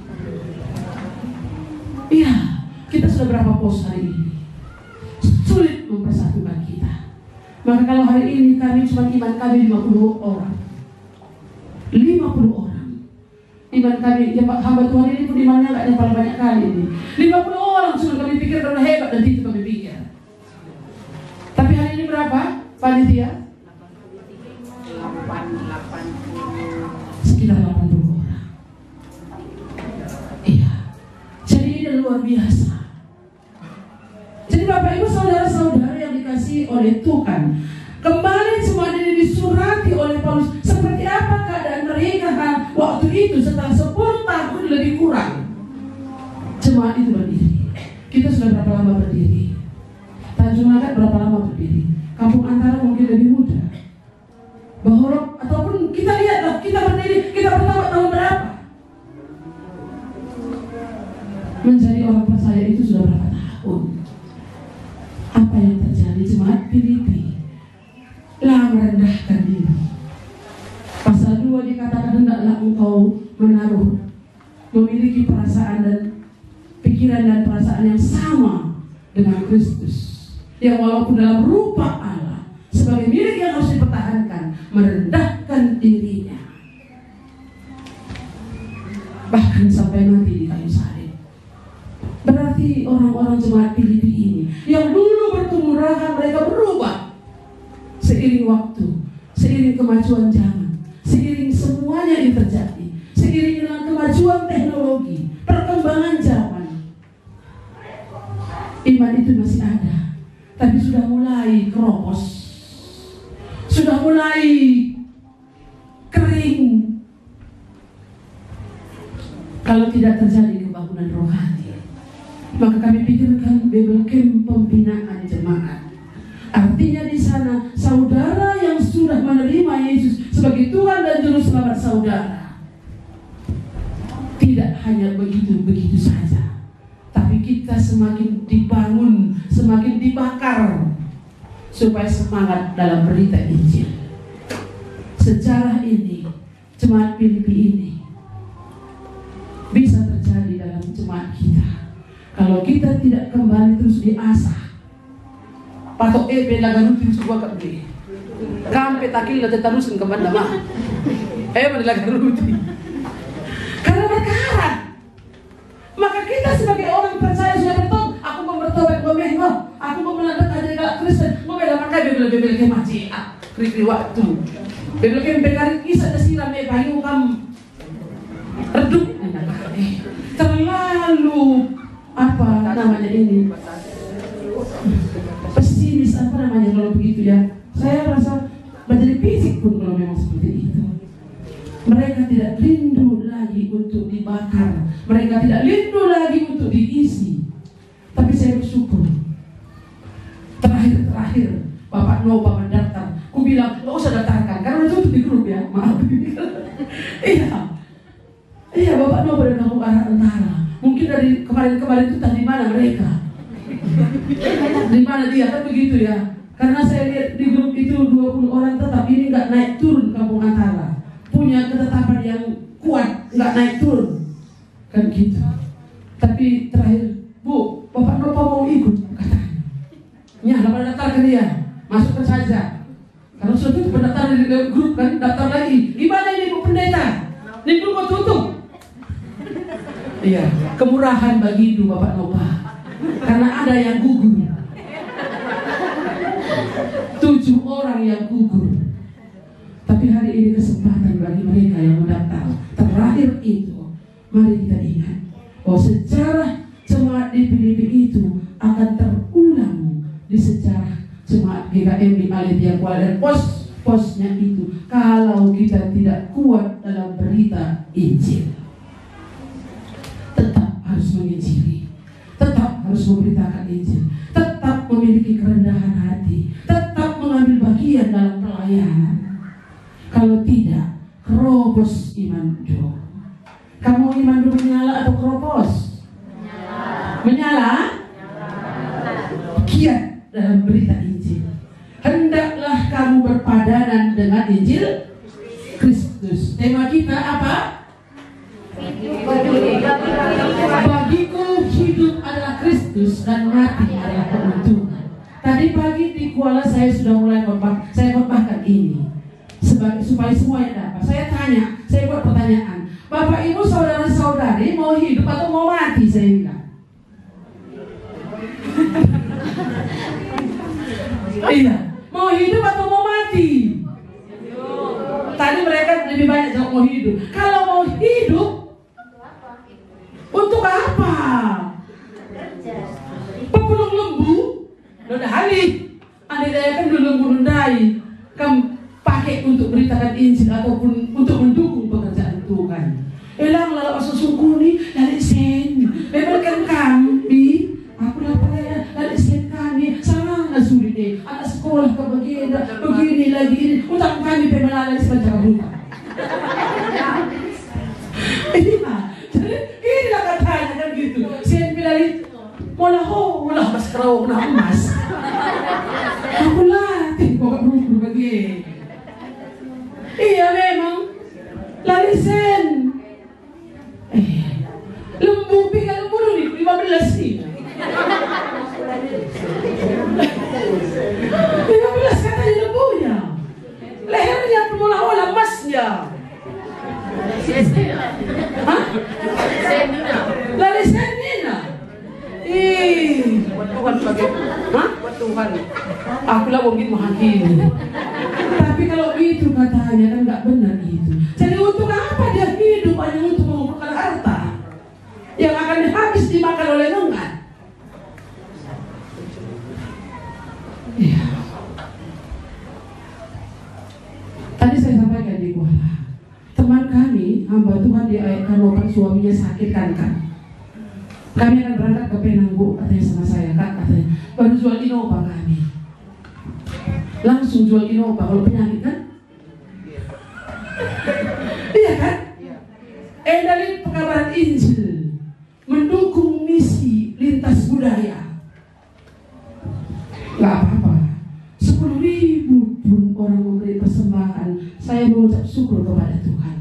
Iya, kita sudah berapa pos hari ini? Sulit mempersatukan kita. Maka kalau hari ini kami cuma iman kami 50 orang, 50 orang. Iman kami, ya Pak hamba Tuhan ini pun imannya nggak nyampe banyak kali ini. 50 orang cuma kami pikir karena hebat, dan itu kami pikir. Tapi hari ini berapa? Panitia? 8. Sekitar 80 orang. Iya. Jadi ini luar biasa. Jadi Bapak Ibu saudara-saudara yang dikasihi oleh Tuhan, kembali semua ini disurati oleh Paulus. Seperti apa keadaan mereka waktu itu setelah 10 tahun lebih kurang jemaat itu berdiri. Kita sudah berapa lama berdiri? Tanjung Lagat berapa lama berdiri? Kampung Antara mungkin lebih muda. Bahorok ataupun kita lihatlah, kita berdiri, kita pertama tahun berapa? Menjadi orang percaya itu sudah berapa tahun? Apa yang terjadi jemaat Filipi? Lah merendahkan diri. Pasal 2 dikatakan hendaklah engkau memiliki perasaan dan pikiran dan perasaan yang sama dengan Kristus, yang walaupun dalam rupa Allah sebagai milik yang harus dipertahankan, merendahkan dirinya bahkan sampai mati di kayu salib. Berarti orang-orang jemaat Filipi ini yang dulu berkemurahan, mereka berubah seiring waktu, seiring kemajuan zaman, seiring semuanya yang terjadi, seiring dengan kemajuan teknologi, perkembangan zaman. Iman itu masih ada, tapi sudah mulai keropos, sudah mulai kering. Kalau tidak terjadi kebangunan rohani, maka kami pikirkan Bible Camp pembinaan jemaat. Artinya di sana saudara yang sudah menerima Yesus sebagai Tuhan dan Juru Selamat saudara, tidak hanya begitu saja, tapi kita semakin dibangun, semakin dibakar supaya semangat dalam berita Injil. Sejarah ini, jemaat Filipi ini bisa terjadi dalam jemaat kita kalau kita tidak kembali terus diasah. Patok bela ganutin sebuah kabel. Kampe takil la tetarusin kemana mah. Bela ganutin. Karena berkarat. Maka kita sebagai orang percaya sudah bertobat. Aku mau bertobat, aku mau melantarkan diri kalau Kristen. Mau bela makai bela ke masjid. Kri waktu. Bela ke bengkarin kisah tersiram pagi ukam redup. Terlalu apa namanya ini? Pesimis, apa namanya kalau begitu ya. Saya rasa menjadi fisik pun kalau memang seperti itu. Mereka tidak rindu lagi untuk dibakar, mereka tidak rindu lagi untuk diisi. Tapi saya bersyukur terakhir Bapak Noba mendaftar. Aku bilang nggak usah daftarkan karena itu di grup ya, maaf. Iya Bapak Noba dari kampung arah Antara. Mungkin dari kemarin itu tadi mana mereka? Di mana dia kan begitu ya? Karena saya lihat di grup itu 20 orang tetap ini nggak naik turun kampung Antara, punya ketetapan yang kuat, nggak naik turun kan gitu. Tapi terakhir Bu, Bapak Nopa mau ikut katanya. Nyala daftar ke dia, masukkan saja. Kalau sudah itu pendaftar di grup kan daftar lagi. Gimana ini Bu Pendeta? Ini grup mau tutup. Iya, kemurahan bagi itu Bapak Nopa. Karena ada yang gugur. 7 orang yang gugur. Tapi hari ini kesempatan bagi mereka yang mendaftar. Terakhir itu, mari kita ingat bahwa sejarah jemaat di Filipi itu akan terulang di sejarah jemaat GKM di Malaysia Kuala dan pos-posnya itu kalau kita tidak kuat dalam berita Injil. Tetap harus menginjili, tetap harus memberitakan Injil, tetap memiliki kerendahan hati, tetap mengambil bagian dalam pelayanan. Kalau tidak, keropos iman do. Kamu iman do menyala atau keropos? Menyala? Giat dalam berita Injil. Hendaklah kamu berpadanan dengan Injil Kristus. Tema kita apa? Bagiku hidup adalah Kristus dan mati adalah keuntungan. Tadi pagi di Kuala saya sudah mulai khotbah. Saya khotbahkan ini supaya semuanya dapat. Saya tanya, saya buat pertanyaan. Bapak Ibu saudara-saudari mau hidup atau mau mati? Saya bilang. Iya, mau hidup atau mau mati? Tadi mereka kan lebih banyak jawab mau hidup. Kalau mau hidup, untuk apa? Pepulung lembu, udah hari. Andai daya kan dulu lembu nundai, kamu pakai untuk beritakan Injil ataupun untuk mendukung pekerjaan Tuhan. Elang lalu asal sungkuni, lalu sen, bebelkan kami. Aku lapar ya, lalu sen kami. Sangat sulit deh. Anak sekolah ke begini lagi ini. Utang kami pemelalai sebagai buka. Iya, jadi inilah katanya kan gitu. Sen pilih, molah pas kerau kena emas. Aku latih kok berubah begini. Iya memang, lalu sen. Lembu pika lembu nih 15 nih. 15 katanya lembunya. Lehernya pemola-olah emasnya. Hah? Lali senina. Tuhan pakai. Hah? Tuhan. Aku lah mungkin menghakimi. Tapi kalau itu katanya kan nggak benar itu. Jadi untuk apa dia hidup hanya untuk mengumpulkan harta yang akan habis dimakan oleh lengan? Iya. Tadi saya sampaikan di Kuala, teman kami, hamba Tuhan di Kanopan, suaminya sakit kanker. Kami akan berangkat ke Penang, Bu, katanya sama saya, Kak, katanya. Baru jual Innova kami. Langsung jual Innova, kalau penyakit kan? Iya kan? Dari pekabaran Injil mendukung misi lintas budaya. Gak apa-apa. 10.000 pun orang memberi persembahan, saya mengucap syukur kepada Tuhan.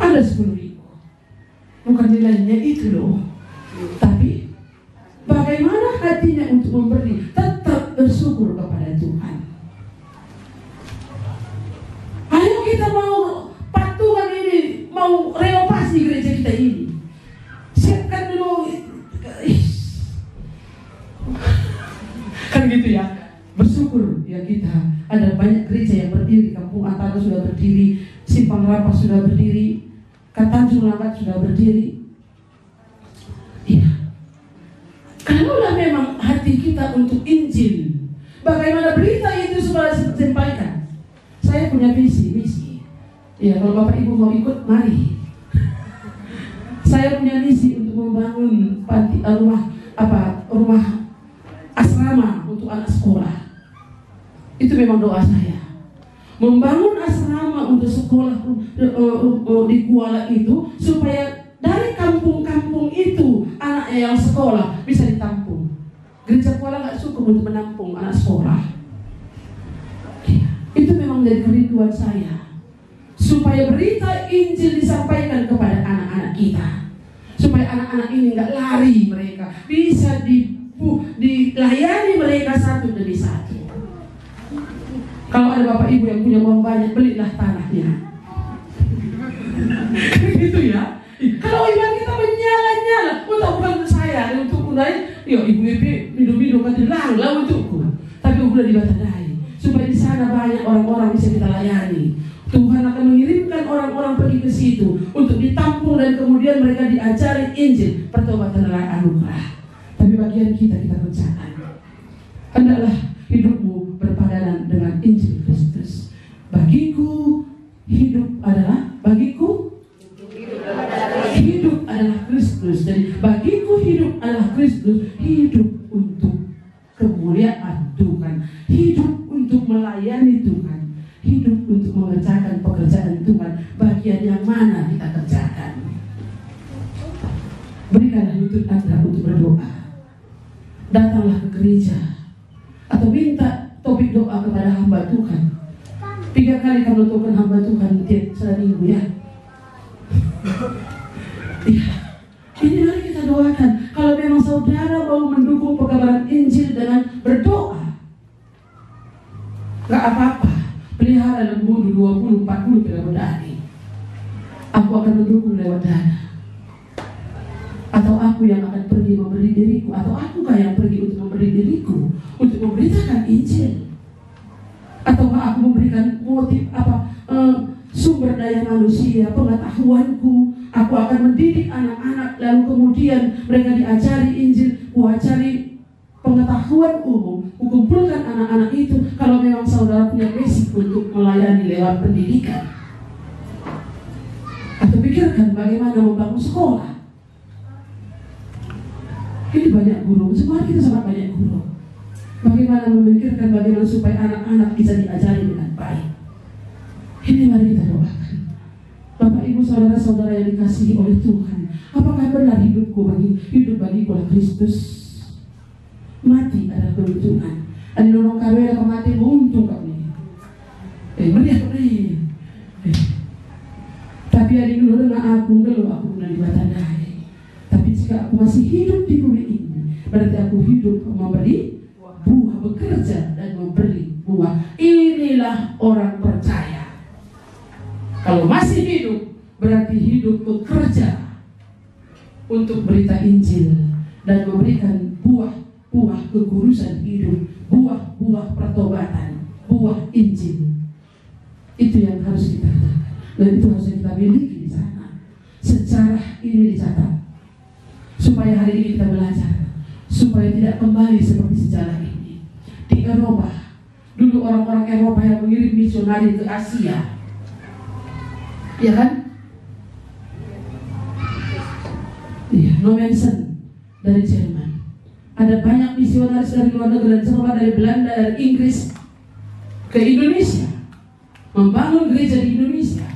Ada 10.000. Bukan nilainya itu loh. Tapi bagaimana hatinya untuk memberi? Tetap bersyukur kepada Tuhan. Ayo kita mau patungan ini, mau renovasi gereja kita ini. Siapkan dulu. Kan gitu ya. Bersyukur ya kita. Ada banyak gereja yang berdiri. Kampung Antara sudah berdiri, Simpang Rampas sudah berdiri, Tanjung Lambat sudah berdiri. Iya. Kalaulah memang hati kita untuk Injil, bagaimana berita itu supaya disampaikan? Saya punya misi. Ya, kalau Bapak Ibu mau ikut, mari. Saya punya misi untuk membangun rumah asrama untuk anak sekolah. Itu memang doa saya. Membangun asrama untuk sekolah di Kuala itu supaya dari kampung-kampung itu anaknya yang sekolah bisa ditampung. Gereja Kuala nggak cukup untuk menampung anak sekolah. Itu memang menjadi kerinduan saya, supaya berita Injil disampaikan kepada anak-anak kita, supaya anak-anak ini nggak lari, mereka bisa dilayani mereka satu demi satu. Kalau ada bapak ibu yang punya uang banyak, belilah tanahnya. Gitu ya. Kalau iman kita menyala-nyala, bukan untuk saya, untuk unai, ya ibu-ibu minum-minum kan lah untukku. Tapi udah dibatadai, supaya di sana banyak orang-orang bisa kita layani. Tuhan akan mengirimkan orang-orang pergi ke situ untuk ditampung dan kemudian mereka diajari Injil, pertobatan adalah anugerah. Tapi bagian kita kerjakan. Hendaklah hidupmu berpadanan dengan Injil Kristus. Bagiku hidup adalah Kristus. Jadi bagiku hidup adalah Kristus. Hidup untuk kemuliaan Tuhan, hidup untuk melayani Tuhan, hidup untuk mengerjakan pekerjaan Tuhan. Bagian yang mana kita kerjakan? Berikanlah lutut Anda untuk berdoa. Datanglah ke gereja atau minta topik doa kepada hamba Tuhan. 3 kali kamu doakan hamba Tuhan tiap seminggu ya. Iya. Ini mari kita doakan. Kalau memang saudara mau mendukung pekabaran Injil dengan berdoa, gak apa-apa. Pelihara lembu 20-40 bidadari. Aku akan mendukung lewat dana. Atau aku yang akan pergi memberi diriku, atau akukah yang pergi untuk memberi diriku untuk memberitakan Injil? Atau aku memberikan motif sumber daya manusia, pengetahuanku. Aku akan mendidik anak-anak, lalu kemudian mereka diajari Injil, kuajari pengetahuan umum, kukumpulkan anak-anak itu. Kalau memang saudara punya basic untuk melayani lewat pendidikan, atau pikirkan bagaimana membangun sekolah. Ini banyak guru, semua kita sangat banyak guru. Bagaimana memikirkan bagaimana supaya anak-anak bisa diajari dengan baik. Ini mari kita doakan. Bapak Ibu saudara-saudara yang dikasihi oleh Tuhan, apakah benar hidup bagiku adalah Kristus? Mati adalah keuntungan. Ada nolong kawin kematian untung kami. Melihat kami. Tapi ada dulu dengan aku di batandai. Tapi jika aku masih hidup di bumi ini, berarti aku hidup memberi buah, bekerja dan memberi buah. Inilah orang percaya. Kalau masih hidup, berarti hidup bekerja untuk berita Injil dan memberikan buah-buah kekudusan hidup, buah-buah pertobatan, buah Injil. Itu yang harus kita katakan, dan itu harus kita miliki di sana. Sejarah ini dicatat supaya hari ini kita belajar, supaya tidak kembali seperti sejarah ini di Eropa. Dulu orang-orang Eropa yang mengirim misionari ke Asia, ya kan? Iya, Nomensen dari Jerman. Ada banyak misionaris dari luar negeri, dan dari Belanda, dari Inggris ke Indonesia, membangun gereja di Indonesia.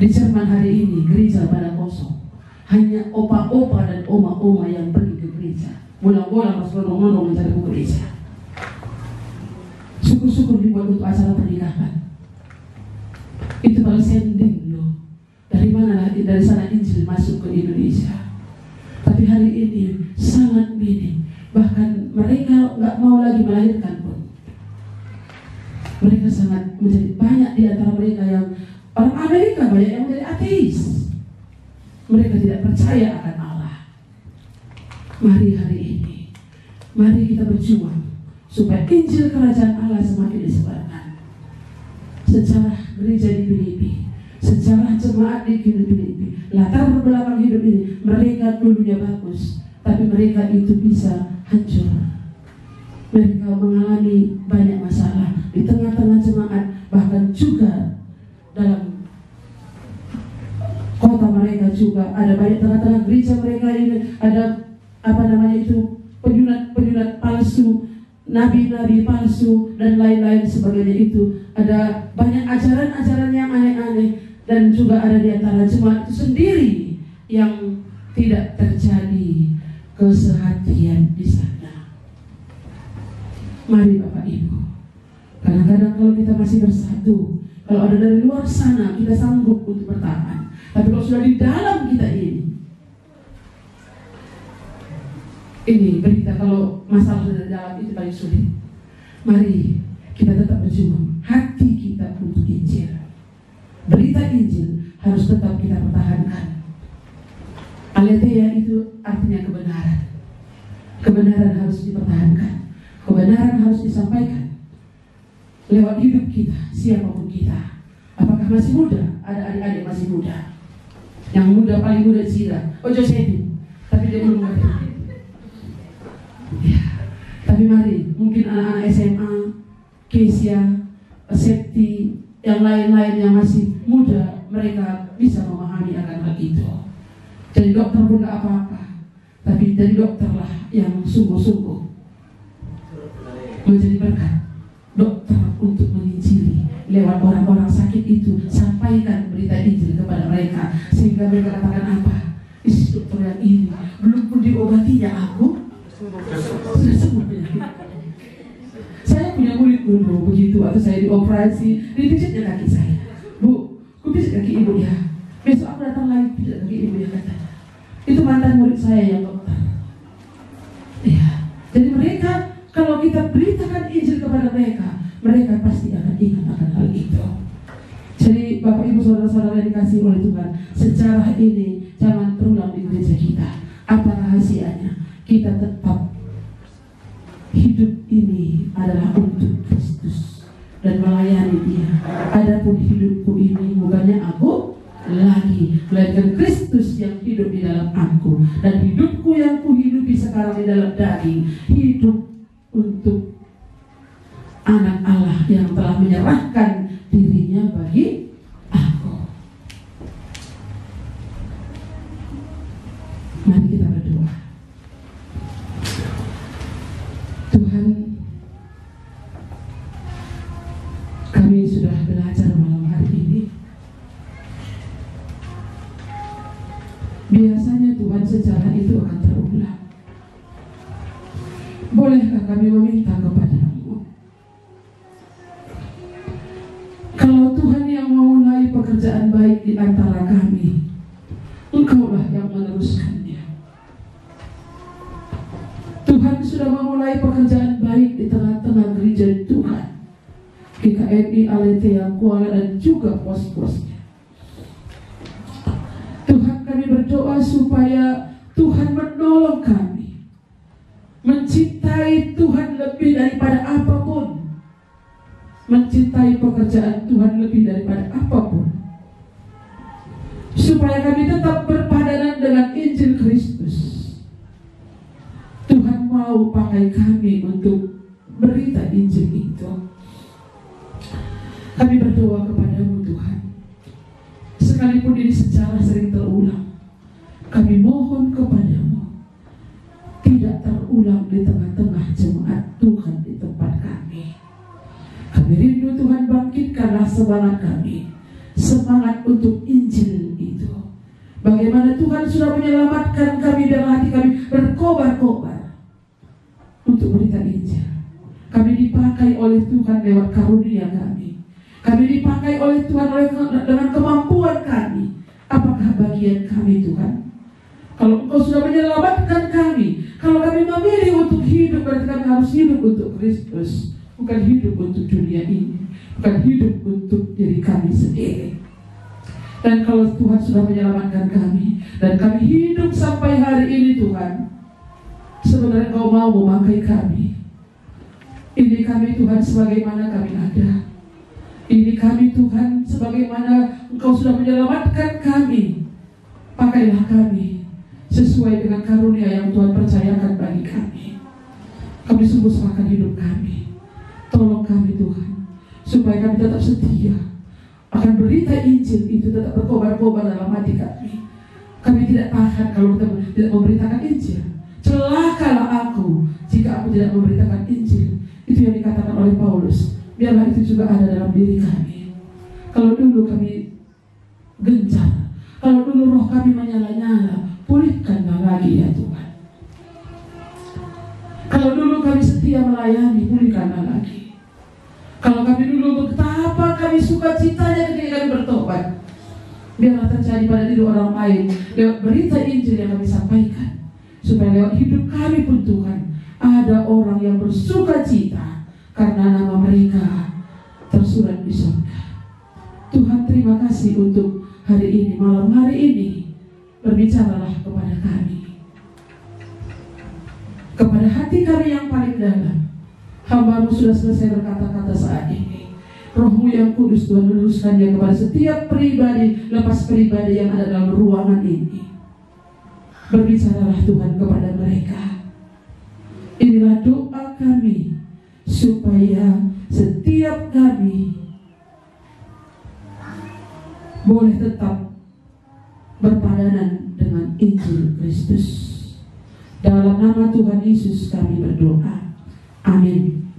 Di Jerman hari ini gereja pada kosong, hanya opa-opa dan oma-oma yang pergi ke gereja. Bolang-bolang harus ngomong mencari ke gereja. Syukur-syukur dibuat untuk acara pernikahan. Itu baru sending loh. Dari mana dari sana Injil masuk ke Indonesia. Tapi hari ini sangat minim. Bahkan mereka nggak mau lagi melahirkan pun. Mereka sangat menjadi banyak di antara mereka yang orang Amerika, banyak yang menjadi ateis. Mereka tidak percaya akan Allah. Mari hari ini, mari kita berjuang supaya Injil Kerajaan Allah semakin disebarkan. Sejarah gereja di Filipi, sejarah jemaat di Filipi, latar belakang hidup ini, mereka dulunya bagus, tapi mereka itu bisa hancur. Mereka mengalami banyak masalah di tengah-tengah jemaat, bahkan juga dalam kota mereka juga ada banyak tengah-tengah gereja mereka ini ada penyunat palsu, nabi-nabi palsu dan lain-lain sebagainya. Itu ada banyak ajaran-ajaran yang aneh-aneh, dan juga ada di antara jemaat itu sendiri yang tidak terjadi kesehatian di sana. Mari Bapak Ibu, kadang-kadang kalau kita masih bersatu, kalau ada dari luar sana kita sanggup untuk bertahan. Tapi kalau sudah di dalam kita ini berita, kalau masalah dari dalam itu paling sulit. Mari kita tetap berjuang, hati kita untuk Injil. Berita Injil harus tetap kita pertahankan. Aletheia itu artinya kebenaran. Kebenaran harus dipertahankan. Kebenaran harus disampaikan lewat hidup kita, siapapun kita. Apakah masih muda? Ada adik-adik masih muda. Yang muda, paling muda Zira, Josephine, tapi dia belum ngerti. Ya. Tapi mari, mungkin anak-anak SMA, Kesia, Septi, yang lain-lain yang masih muda, mereka bisa memahami akan hal itu. Jadi dokter pun gak apa-apa, tapi jadi dokterlah yang sungguh-sungguh menjadi berkat. Dokter untuk menginjili lewat orang-orang sakit itu, sampaikan berita Injil kepada mereka, sehingga mereka katakan apa? Isi dokter yang ini belum pun diobatinya aku sudah sembuh penyakit. Saya punya murid dulu begitu, atau saya dioperasi, dipijitnya kaki saya. Bu, ku pijit kaki ibu ya. Besok aku datang lagi pijit kaki ibu ya, kata. Itu mantan murid saya yang dokter. Ya, jadi mereka, kalau kita beritakan Injil kepada mereka, mereka pasti akan ingat akan hal itu. Jadi Bapak Ibu saudara-saudara yang dikasihi oleh Tuhan, sejarah ini jangan terulang di gereja kita. Apa rahasianya? Kita tetap hidup ini adalah untuk Kristus. dan melayani Dia. Adapun hidupku ini bukannya aku lagi, melainkan Kristus yang hidup di dalam aku. Dan hidupku yang kuhidupi sekarang di dalam daging, hidup untuk anak Allah yang telah menyerahkan dirinya bagi aku. Mari kita berdoa. Tuhan, kami sudah belajar malam hari ini. Biasanya Tuhan sejarah itu akan terulang. Bolehkah kami meminta kepada-Mu, kalau Tuhan yang memulai pekerjaan baik di antara kami, Engkaulah yang meneruskannya. Tuhan sudah memulai pekerjaan baik di tengah-tengah gereja Tuhan, GKMI, Aletheia, Kuala, dan juga pos-posnya. Tuhan, kami berdoa supaya Tuhan menolong kami mencintai Tuhan lebih daripada apapun, mencintai pekerjaan Tuhan lebih daripada apapun, supaya kami tetap berpadanan dengan Injil Kristus. Tuhan mau pakai kami untuk berita Injil itu. Kami berdoa kepada-Mu Tuhan, sekalipun ini sejarah sering terulang, kami mohon kepada-Mu tidak terulang di tengah-tengah jemaat Tuhan di tempat kami. Kami rindu Tuhan, bangkitkanlah semangat kami, semangat untuk Injil itu. Bagaimana Tuhan sudah menyelamatkan kami dan hati kami berkobar-kobar untuk berita Injil. Kami dipakai oleh Tuhan lewat karunia kami. Kami dipakai oleh Tuhan dengan kemampuan kami. Apakah bagian kami Tuhan? Kalau Engkau sudah menyelamatkan kami, kalau kami memilih untuk hidup, berarti kami harus hidup untuk Kristus, bukan hidup untuk dunia ini, bukan hidup untuk diri kami sendiri. Dan kalau Tuhan sudah menyelamatkan kami dan kami hidup sampai hari ini Tuhan, sebenarnya Engkau mau memakai kami. Ini kami Tuhan sebagaimana kami ada. Ini kami Tuhan sebagaimana Engkau sudah menyelamatkan kami. Pakailah kami sesuai dengan karunia yang Tuhan percayakan bagi kami. Kami sungguh serahkan hidup kami. Tolong kami Tuhan, supaya kami tetap setia akan berita Injil itu, tetap berkobar-kobar dalam hati kami. Kami tidak tahan kalau kita tidak memberitakan Injil. Celakalah aku jika aku tidak memberitakan Injil. Itu yang dikatakan oleh Paulus. Biarlah itu juga ada dalam diri kami. Kalau dulu kami gencar, kalau dulu roh kami menyala-nyala, pulihkanlah lagi ya Tuhan. Kalau dulu kami setia melayani, pulihkanlah lagi. Kalau kami dulu betapa kami suka citanya ketika kami bertobat, biarlah terjadi pada diri orang lain lewat berita Injil yang kami sampaikan, supaya lewat hidup kami pun Tuhan ada orang yang bersuka cita karena nama mereka tersurat di surga. Tuhan, terima kasih untuk hari ini, malam hari ini. Berbicaralah kepada kami, kepada hati kami yang paling dalam. Hamba-Mu sudah selesai berkata-kata saat ini. Roh-Mu yang kudus Tuhan meneruskannya kepada setiap pribadi, lepas pribadi yang ada dalam ruangan ini. Berbicaralah Tuhan kepada mereka. Inilah doa kami, supaya setiap kami boleh tetap berpadanan dengan Injil Kristus. Dalam nama Tuhan Yesus kami berdoa. Amin.